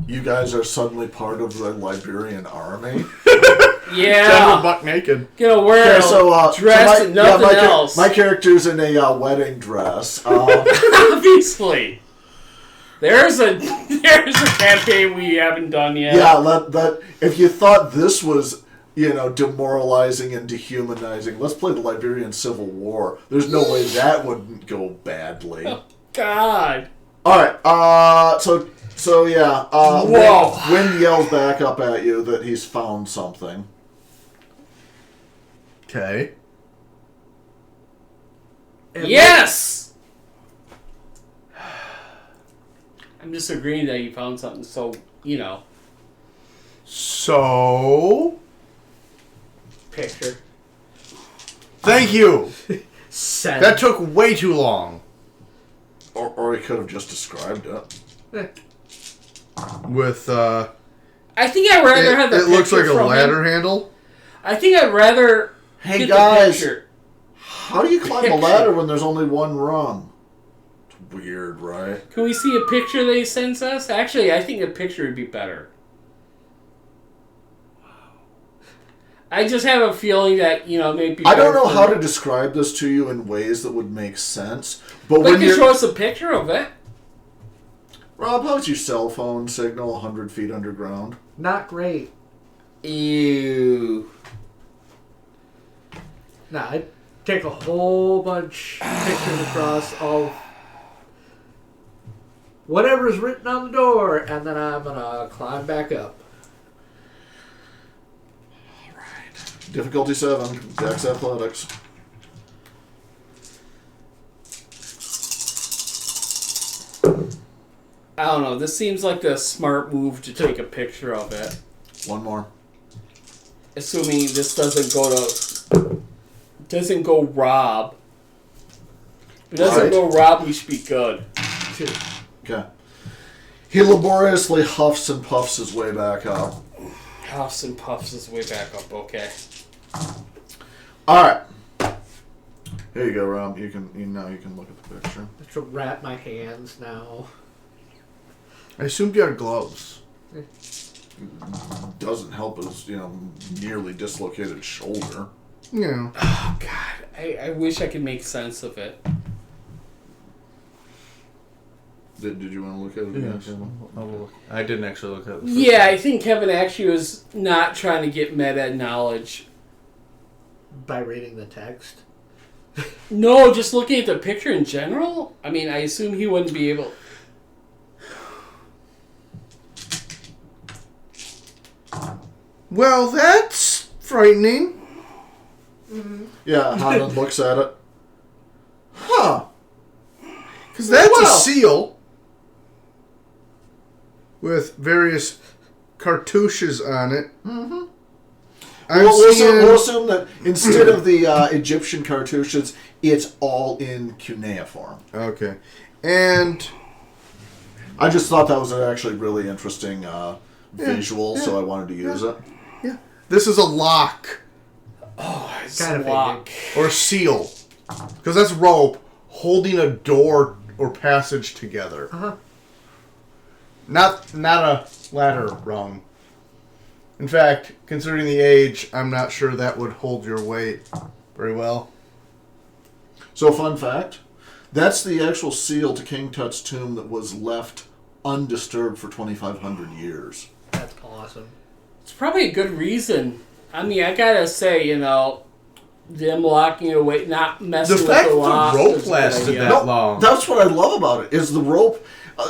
You guys are suddenly part of the Liberian army. General Yeah. buck naked. Wear a dress and nothing else. My character's in a wedding dress. Obviously. There's a campaign we haven't done yet. Yeah, that if you thought this was, demoralizing and dehumanizing, let's play the Liberian Civil War. There's no way that wouldn't go badly. Oh, God. Alright, so yeah, Whoa. Wind yells back up at you that he's found something. Okay. Yes! I'm just agreeing that you found something, so, So, Picture. thank you. Send. That took way too long. Or he could have just described it. With I think I'd rather have the it picture looks like a from ladder him. handle. I think I'd rather Hey get guys, the picture. how do you climb a Picture. ladder when there's only one rung? It's weird, right? Can we see a picture that he sends us? Actually, I think a picture would be better. I just have a feeling that, maybe... I don't know how to describe this to you in ways that would make sense, but But when you you're... show us a picture of it. Rob, how's your cell phone signal 100 feet underground? Not great. Ew. Nah, I'd take a whole bunch of pictures across all... whatever's written on the door, and then I'm gonna climb back up. Difficulty 7, Dex Athletics. I don't know. This seems like the smart move to take a picture of it. One more. Assuming this doesn't go Rob. If it doesn't Right. go Rob, we should be good. Okay. He laboriously huffs and puffs his way back up. Huffs and puffs his way back up. Okay. Alright. Here you go, Rob. Now you can look at the picture. I have to wrap my hands now. I assumed you had gloves. Doesn't help his, nearly dislocated shoulder. Yeah. Oh, God. I wish I could make sense of it. Did you want to look at it? Yeah, Yes. I didn't actually look at it. Yeah, I think Kevin actually was not trying to get meta knowledge. By reading the text. No, just looking at the picture in general? I mean, I assume he wouldn't be able... Well, that's frightening. Yeah, Hanan looks at it. Huh. Because that's a Well. seal with various cartouches on it. Mm-hmm. I'm We'll seeing... assume that instead of the Egyptian cartouches, it's all in cuneiform. Okay. And... I just thought that was an actually really interesting visual, so I wanted to use it. Yeah. This is a lock. Oh, it's Kind of lock. Or seal. Because that's rope holding a door or passage together. Uh-huh. Not a ladder rung. In fact, considering the age, I'm not sure that would hold your weight very well. So, fun fact, that's the actual seal to King Tut's tomb that was left undisturbed for 2,500 years. That's awesome. It's probably a good reason. I mean, I gotta say, you know, them locking it away, not messing The with fact the the lock. rope is a good lasted idea. that long. That's what I love about it, is the rope.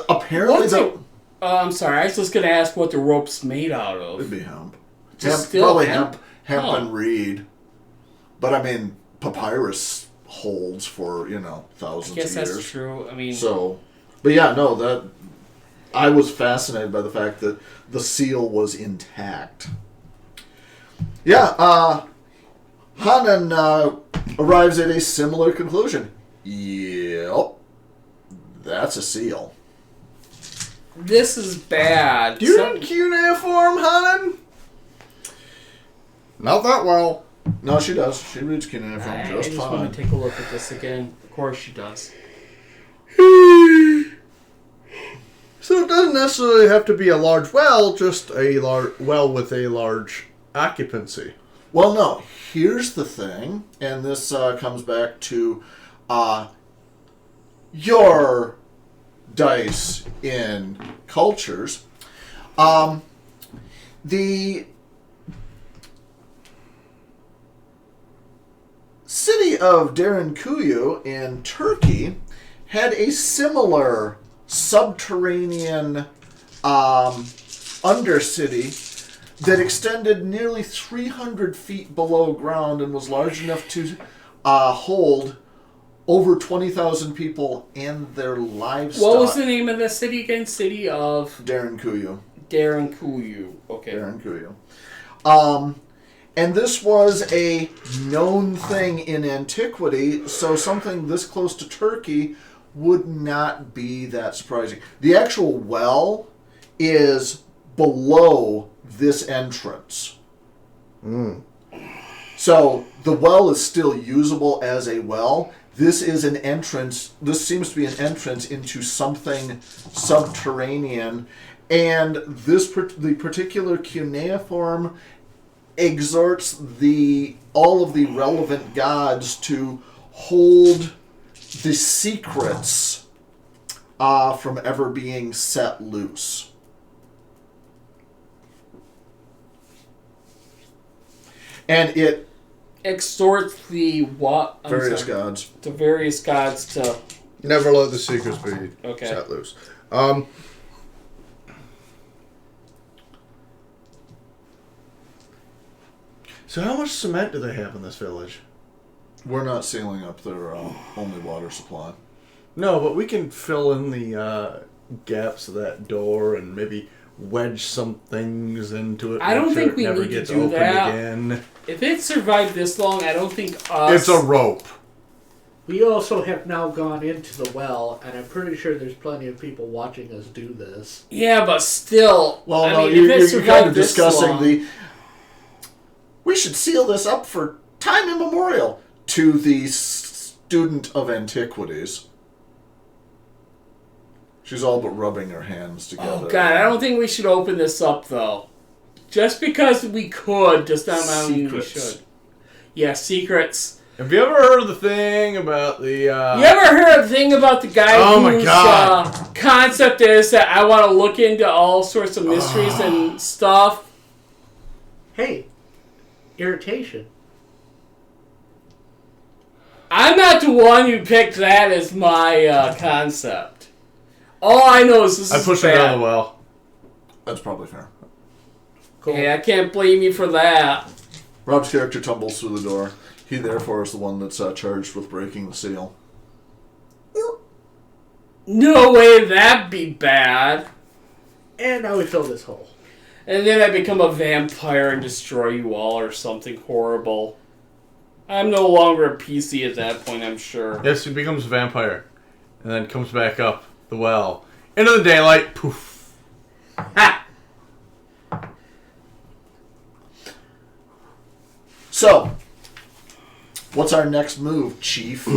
Apparently, What's it? I'm sorry, I was just gonna ask what the rope's made out it'd of. be hemp. Just still probably hemp? hemp Oh. and reed. But I mean, papyrus holds for, thousands I guess of years. that's true. I mean, So, but yeah, no, that I was fascinated by the fact that the seal was intact. Yeah, Hanan arrives at a similar conclusion. Yep, that's a seal. this is bad. Do you read cuneiform, Hanan? Not that well. No, she does. She reads cuneiform I just just fine. want to take a look at this again. Of course she does. So it doesn't necessarily have to be a large well, just a well with a large occupancy. Well, no. Here's the thing, and this comes back to your dice in cultures. The city of Derinkuyu in Turkey had a similar subterranean undercity that extended nearly 300 feet below ground and was large enough to hold over 20,000 people and their livestock. What was the name of the city again? City of Derinkuyu. Derinkuyu. Okay. Derinkuyu. And this was a known thing in antiquity, so something this close to Turkey would not be that surprising. The actual well is below this entrance. So the well is still usable as a well. This is an entrance. This seems to be an entrance into something subterranean, and the particular cuneiform exhorts all of the relevant gods to hold the secrets from ever being set loose. And it Exhorts the what? I'm various sorry. gods. The various gods to. Never let the secrets be Okay. set loose. So how much cement do they have in this village? We're not sealing up their only water supply. No, but we can fill in the gaps of that door and maybe wedge some things into it. I don't make sure think it we never need to gets do opened that. again. If it survived this long, I don't think us. It's a rope. We also have now gone into the well, and I'm pretty sure there's plenty of people watching us do this. Yeah, but still. Well, I no, mean, you're if it kind survived of this discussing long, we should seal this up for time immemorial to the student of antiquities. She's all but rubbing her hands together. Oh god, I don't think we should open this up though. Just because we could, does not mean we Secrets. should. Yeah, secrets. Have you ever heard of the thing about the... You ever heard a thing about the guy Oh my whose God. concept is that I want to look into all sorts of mysteries and stuff? Hey, irritation. I'm not the one who picked that as my concept. All I know is this I is pushed him bad. down the well. That's probably fair. Cool. Hey, I can't blame you for that. Rob's character tumbles through the door. He therefore is the one that's charged with breaking the seal. No way that'd be bad. And now we fill this hole. And then I become a vampire and destroy you all or something horrible. I'm no longer a PC at that point, I'm sure. Yes, he becomes a vampire. And then comes back up the well. Into the daylight. Poof. Ha! So, what's our next move, Chief?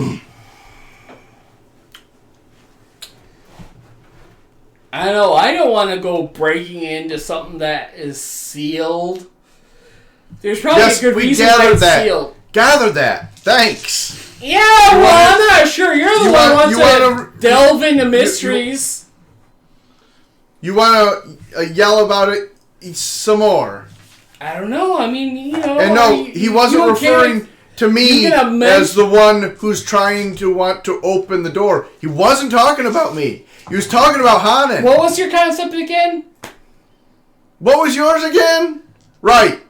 I know, I don't want to go breaking into something that is sealed. There's probably Yes, a good we reason why gathered it's that. sealed. Gather that. Thanks. Yeah, well, I'm not sure. You're the you one want- who you wants to wanna- delve into mysteries. You want to yell about it some more? I don't know. I mean, you know. And no, he wasn't referring to me you can as the one who's trying to want to open the door. He wasn't talking about me. He was talking about Hanan. What was your concept again? What was yours again? Right.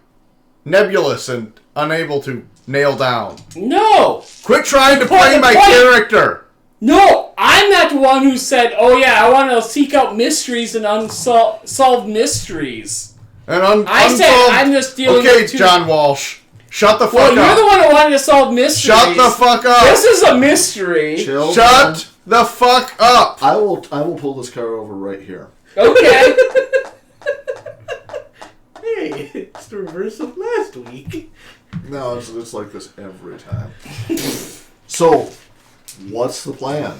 Nebulous and unable to nail down. No. Quit trying to Point, play my point. character. No, I'm not the one who said, oh yeah, I want to seek out mysteries and unsolved mysteries. And I said I'm just dealing Okay, with two... John Walsh. Shut the fuck Well, up. you're the one who wanted to solve mysteries. Shut the fuck up. This is a mystery. Chill. Shut the fuck up. I will pull this car over right here. Okay. Hey, it's the reverse of last week. No, it's like this every time. So, what's the plan?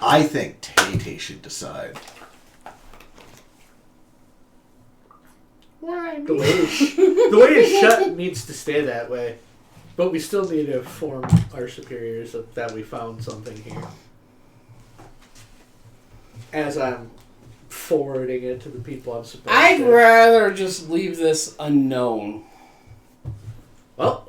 I think Tay-Tay should decide. The way it's shut needs to stay that way. But we still need to inform our superiors that we found something here. As I'm forwarding it to the people I'm supposed I'd to. rather just leave this unknown. Well,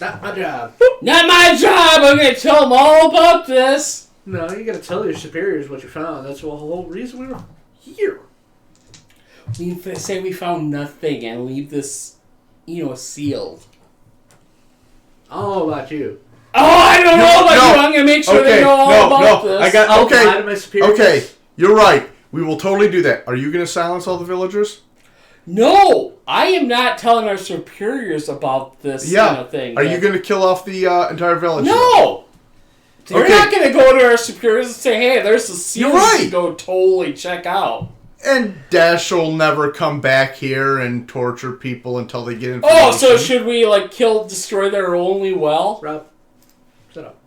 not my job. Not my job! I'm going to tell them all about this! No, you gotta tell your superiors what you found. That's the whole reason we were here. We say we found nothing and leave this, sealed. I don't know about you. Oh, I don't know about you! I'm going to make sure they know all about this. I got I'll lie to my superiors. Okay, you're right. We will totally do that. Are you going to silence all the villagers? No! I am not telling our superiors about this thing. Are you going to kill off the entire village? No! They're Okay. not going to go to our superiors and say, hey, there's a seal You're right. you can go totally check out. And Daesh will never come back here and torture people until they get information. Oh, so should we, destroy their only well? Rob, shut up.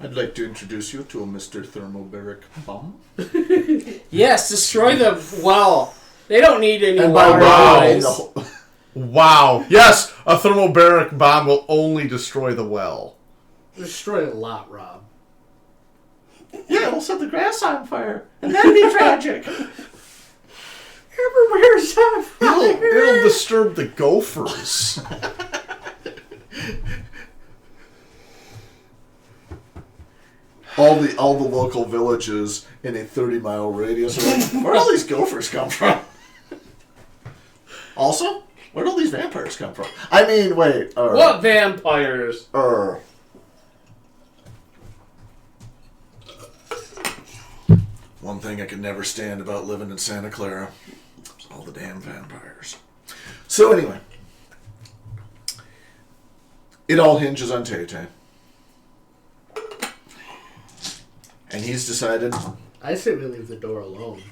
I'd like to introduce you to a Mr. Thermobaric Bum. Yes, destroy the well. They don't need any And by water. wow. guys. Wow. Yes, a thermobaric bomb will only destroy the well. Destroy a lot, Rob. Yeah, we'll set the grass on fire, and that'd be tragic. Everywhere's on fire. It'll disturb the gophers. All the local villages in a 30-mile radius are like, where do all these gophers come from? Also, where do all these vampires come from? I mean, wait. What vampires? One thing I could never stand about living in Santa Clara is all the damn vampires. So anyway, it all hinges on Tay-Tay. And he's decided... I say we leave the door alone.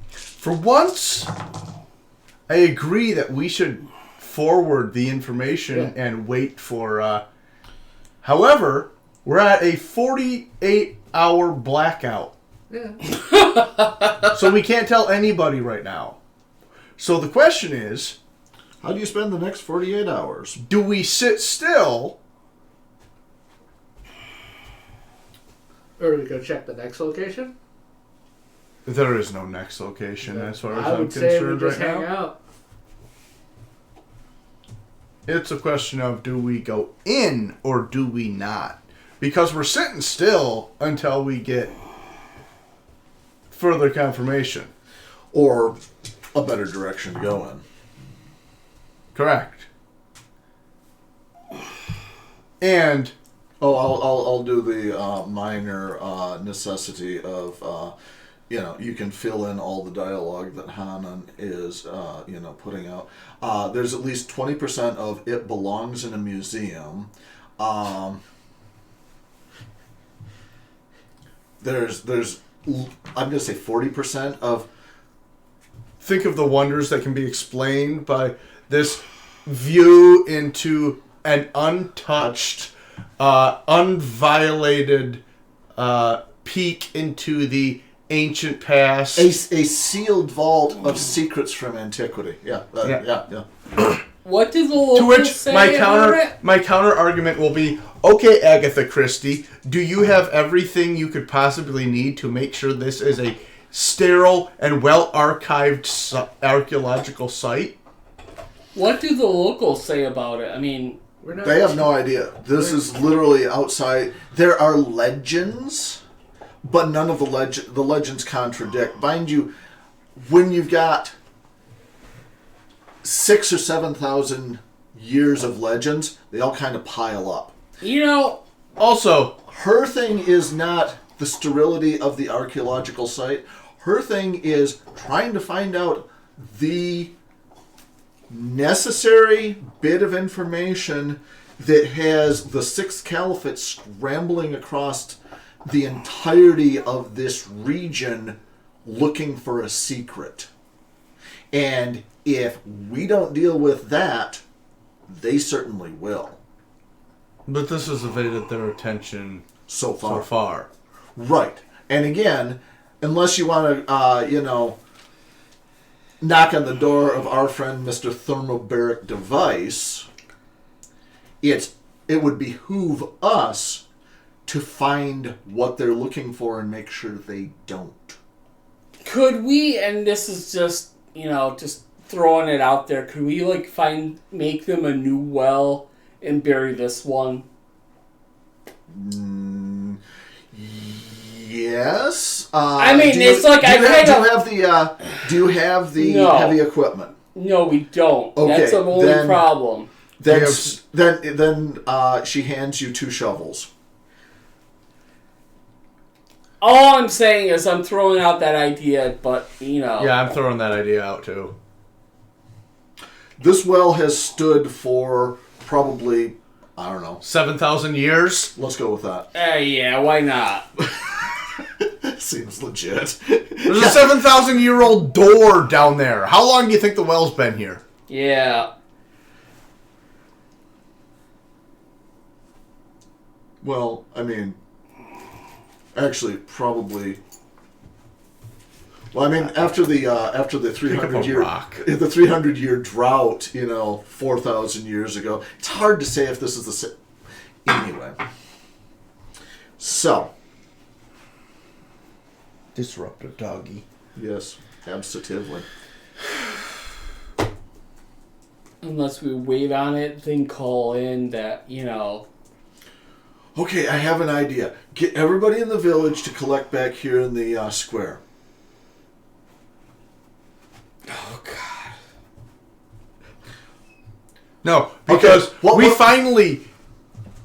For once, I agree that we should forward the information and wait for... However, we're at a 48-hour blackout. Yeah. So we can't tell anybody right now. So the question is... How do you spend the next 48 hours? Do we sit still... Or we go check the next location? There is no next location as far as I I'm would say we concerned just right hang now. out. It's a question of do we go in or do we not? Because we're sitting still until we get further confirmation. Or a better direction to go in. Correct. And I'll do the minor necessity of you can fill in all the dialogue that Hanan is putting out. There's at least 20% of it belongs in a museum. There's I'm gonna say 40% of. think of the wonders that can be explained by this view into an untouched, unviolated peek into the ancient past. A sealed vault of secrets from antiquity. Yeah. What do the To locals which say my about it? counter argument will be, okay, Agatha Christie, do you have everything you could possibly need to make sure this is a sterile and well archived archaeological site? What do the locals say about it? I mean, They have no idea. This is literally outside. There are legends, but none of the legends contradict. Mind you, when you've got 6,000 or 7,000 years of legends, they all kind of pile up. Also, Her thing is not the sterility of the archaeological site. Her thing is trying to find out the necessary bit of information that has the Sixth Caliphate scrambling across the entirety of this region looking for a secret. And if we don't deal with that, they certainly will. but this has evaded their attention So far. so far. Right. And again, unless you want to, knock on the door of our friend Mr. Thermobaric Device, it would behoove us to find what they're looking for and make sure they don't. could we, and this is just, just throwing it out there, could we, make them a new well and bury this one? Yes. I mean, it's like I kind of... Do you have the No. heavy equipment? No, we don't. Okay, That's the only then- problem. Then she hands you 2 shovels. All I'm saying is I'm throwing out that idea, but, Yeah, I'm throwing that idea out too. This well has stood for probably, I don't know. 7,000 years? Let's go with that. Yeah, why not? Seems legit. There's a 7,000-year-old door down there. How long do you think the well's been here? Yeah. Well, I mean, actually, probably. Well, I mean, after the 300-year rock. the 300-year drought, 4,000 years ago, it's hard to say if this is the same. Anyway, so Disruptor doggy. yes, absolutely. Unless we wait on it, then call in that, Okay, I have an idea. Get everybody in the village to collect back here in the square. Oh, God. No, because Okay, what- we what- finally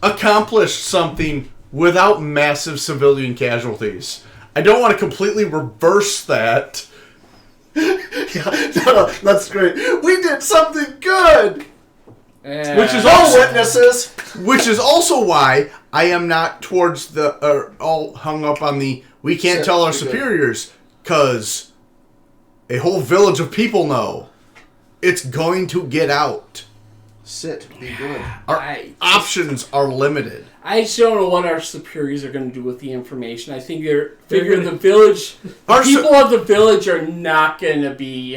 accomplished something without massive civilian casualties. I don't want to completely reverse that. Yeah, no, that's great. We did something good. Which is No also witnesses. Which is also why I am not towards the all hung up on the we can't Sit, tell our be good. superiors, because a whole village of people know it's going to get out. Sit, be good. Our options are limited. I just don't know what our superiors are going to do with the information. I think they're They're figuring gonna- the village, the Our people of the village are not going to be,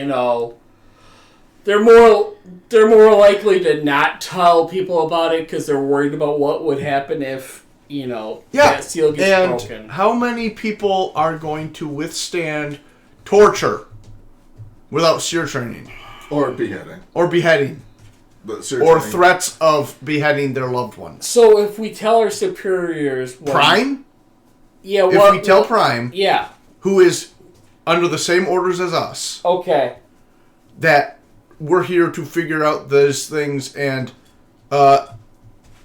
they're more likely to not tell people about it because they're worried about what would happen if, that seal gets and broken. how many people are going to withstand torture without SEER training. Or beheading. Or beheading. But SEER Or training. threats of beheading their loved ones. So if we tell our superiors... Prime? Yeah, if we tell Prime... Yeah. Who is under the same orders as us... Okay. That we're here to figure out those things and,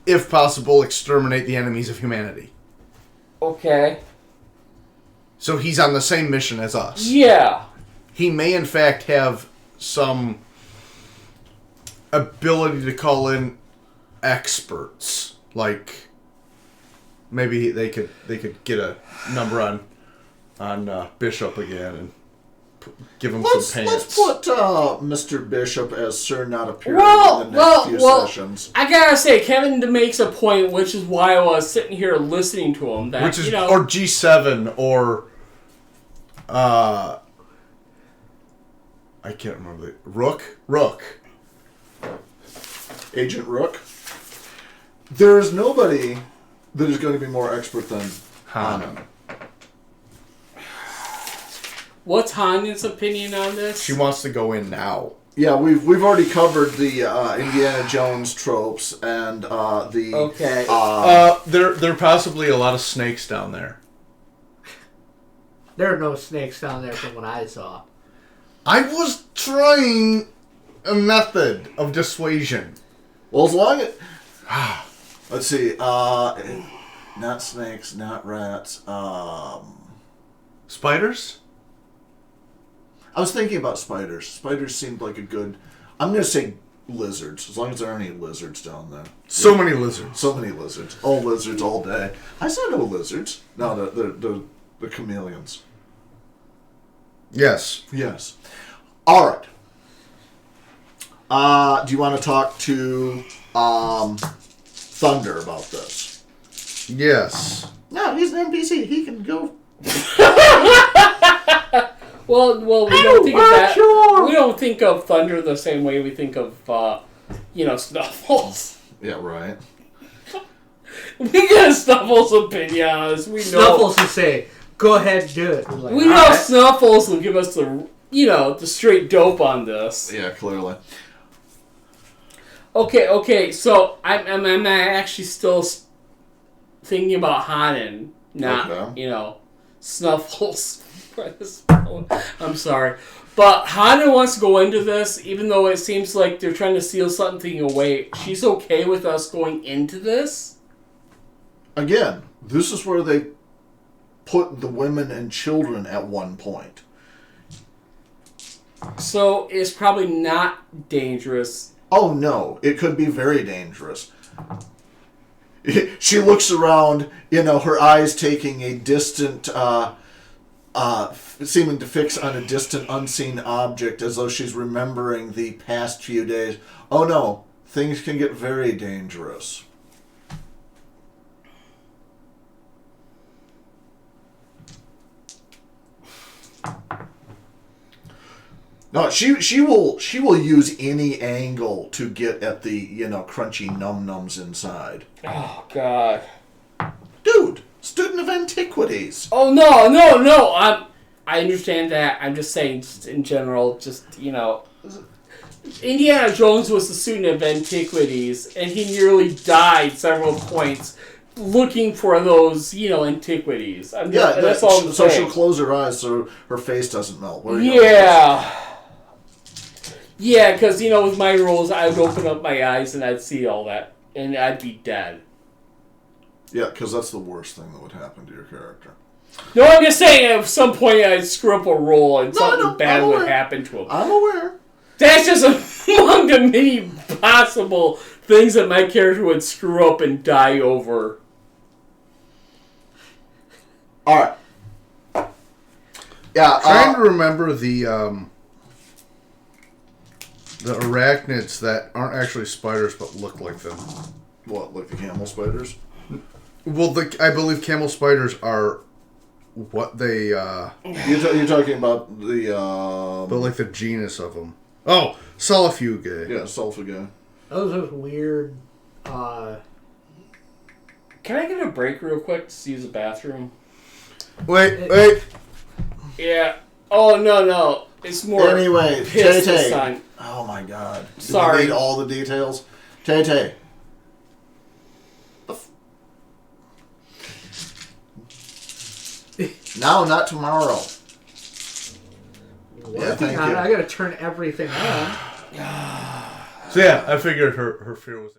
if possible, exterminate the enemies of humanity. Okay. So he's on the same mission as us. Yeah. He may, in fact, have some ability to call in experts. Like, maybe they could get a number on Bishop again and give him some pants. Let's put Mr. Bishop as Sir Not Appearing in the next few sessions. I gotta say, Kevin makes a point, which is why I was sitting here listening to him. That, which is, or G7, or I can't remember the Rook. Agent Rook. There's nobody that is going to be more expert than Hanan. What's Hanan's opinion on this? She wants to go in now. Yeah, we've already covered the Indiana Jones tropes and the... Okay. There are possibly a lot of snakes down there. There are no snakes down there from what I saw. I was trying a method of dissuasion. Well, as long as... Let's see. Not snakes, not rats. Spiders? I was thinking about spiders. Spiders seemed like a good... I'm going to say lizards, as long as there aren't any lizards down there. So many lizards. So many lizards. All lizards all day. I said no lizards. No, the chameleons. Yes. Yes. All right. Do you want to talk to Thunder about this? Yes. No, he's an NPC. He can go. Well, we don't think of that. We don't think of Thunder the same way we think of, Snuffles. Yeah, right. We get Snuffles' opinion on this. We know Snuffles will say, "Go ahead and do it." Like, we know Snuffles will give us the straight dope on this. Yeah, clearly. Okay. So I'm actually still thinking about Hanan, not Snuffles. I'm sorry, but Hanan wants to go into this, even though it seems like they're trying to seal something away. She's okay with us going into this. Again, this is where they put the women and children at one point. So it's probably not dangerous. Oh no, it could be very dangerous. She looks around, her eyes taking a distant, seeming to fix on a distant, unseen object as though she's remembering the past few days. Oh no, things can get very dangerous. No, she will use any angle to get at the crunchy num-nums inside. Oh God, dude, student of antiquities. Oh no! I understand that. I'm just saying, just in general, Indiana Jones was a student of antiquities, and he nearly died several points looking for those, antiquities. That's all I'm saying. So she'll close her eyes so her face doesn't melt. Yeah, because, with my rules, I would open up my eyes and I'd see all that, and I'd be dead. Yeah, because that's the worst thing that would happen to your character. No, I'm just saying, at some point I'd screw up a roll and something bad would happen to him. I'm aware. That's just among the many possible things that my character would screw up and die over. Alright. Yeah, trying to remember the arachnids that aren't actually spiders but look like them. What, like the camel spiders? Well, I believe camel spiders are what they... You're talking about the... But like the genus of them. Oh, Solifugae. Yeah, Solifugae. Those are weird... Can I get a break real quick to use the bathroom? Wait. Yeah. Oh, no. It's more Anyway, pissed this Tay-Tay. time. Oh my god. Sorry. You need all the details. Tay-Tay. Now, not tomorrow. Working on it. I gotta turn everything on. So yeah, I figured her fear was.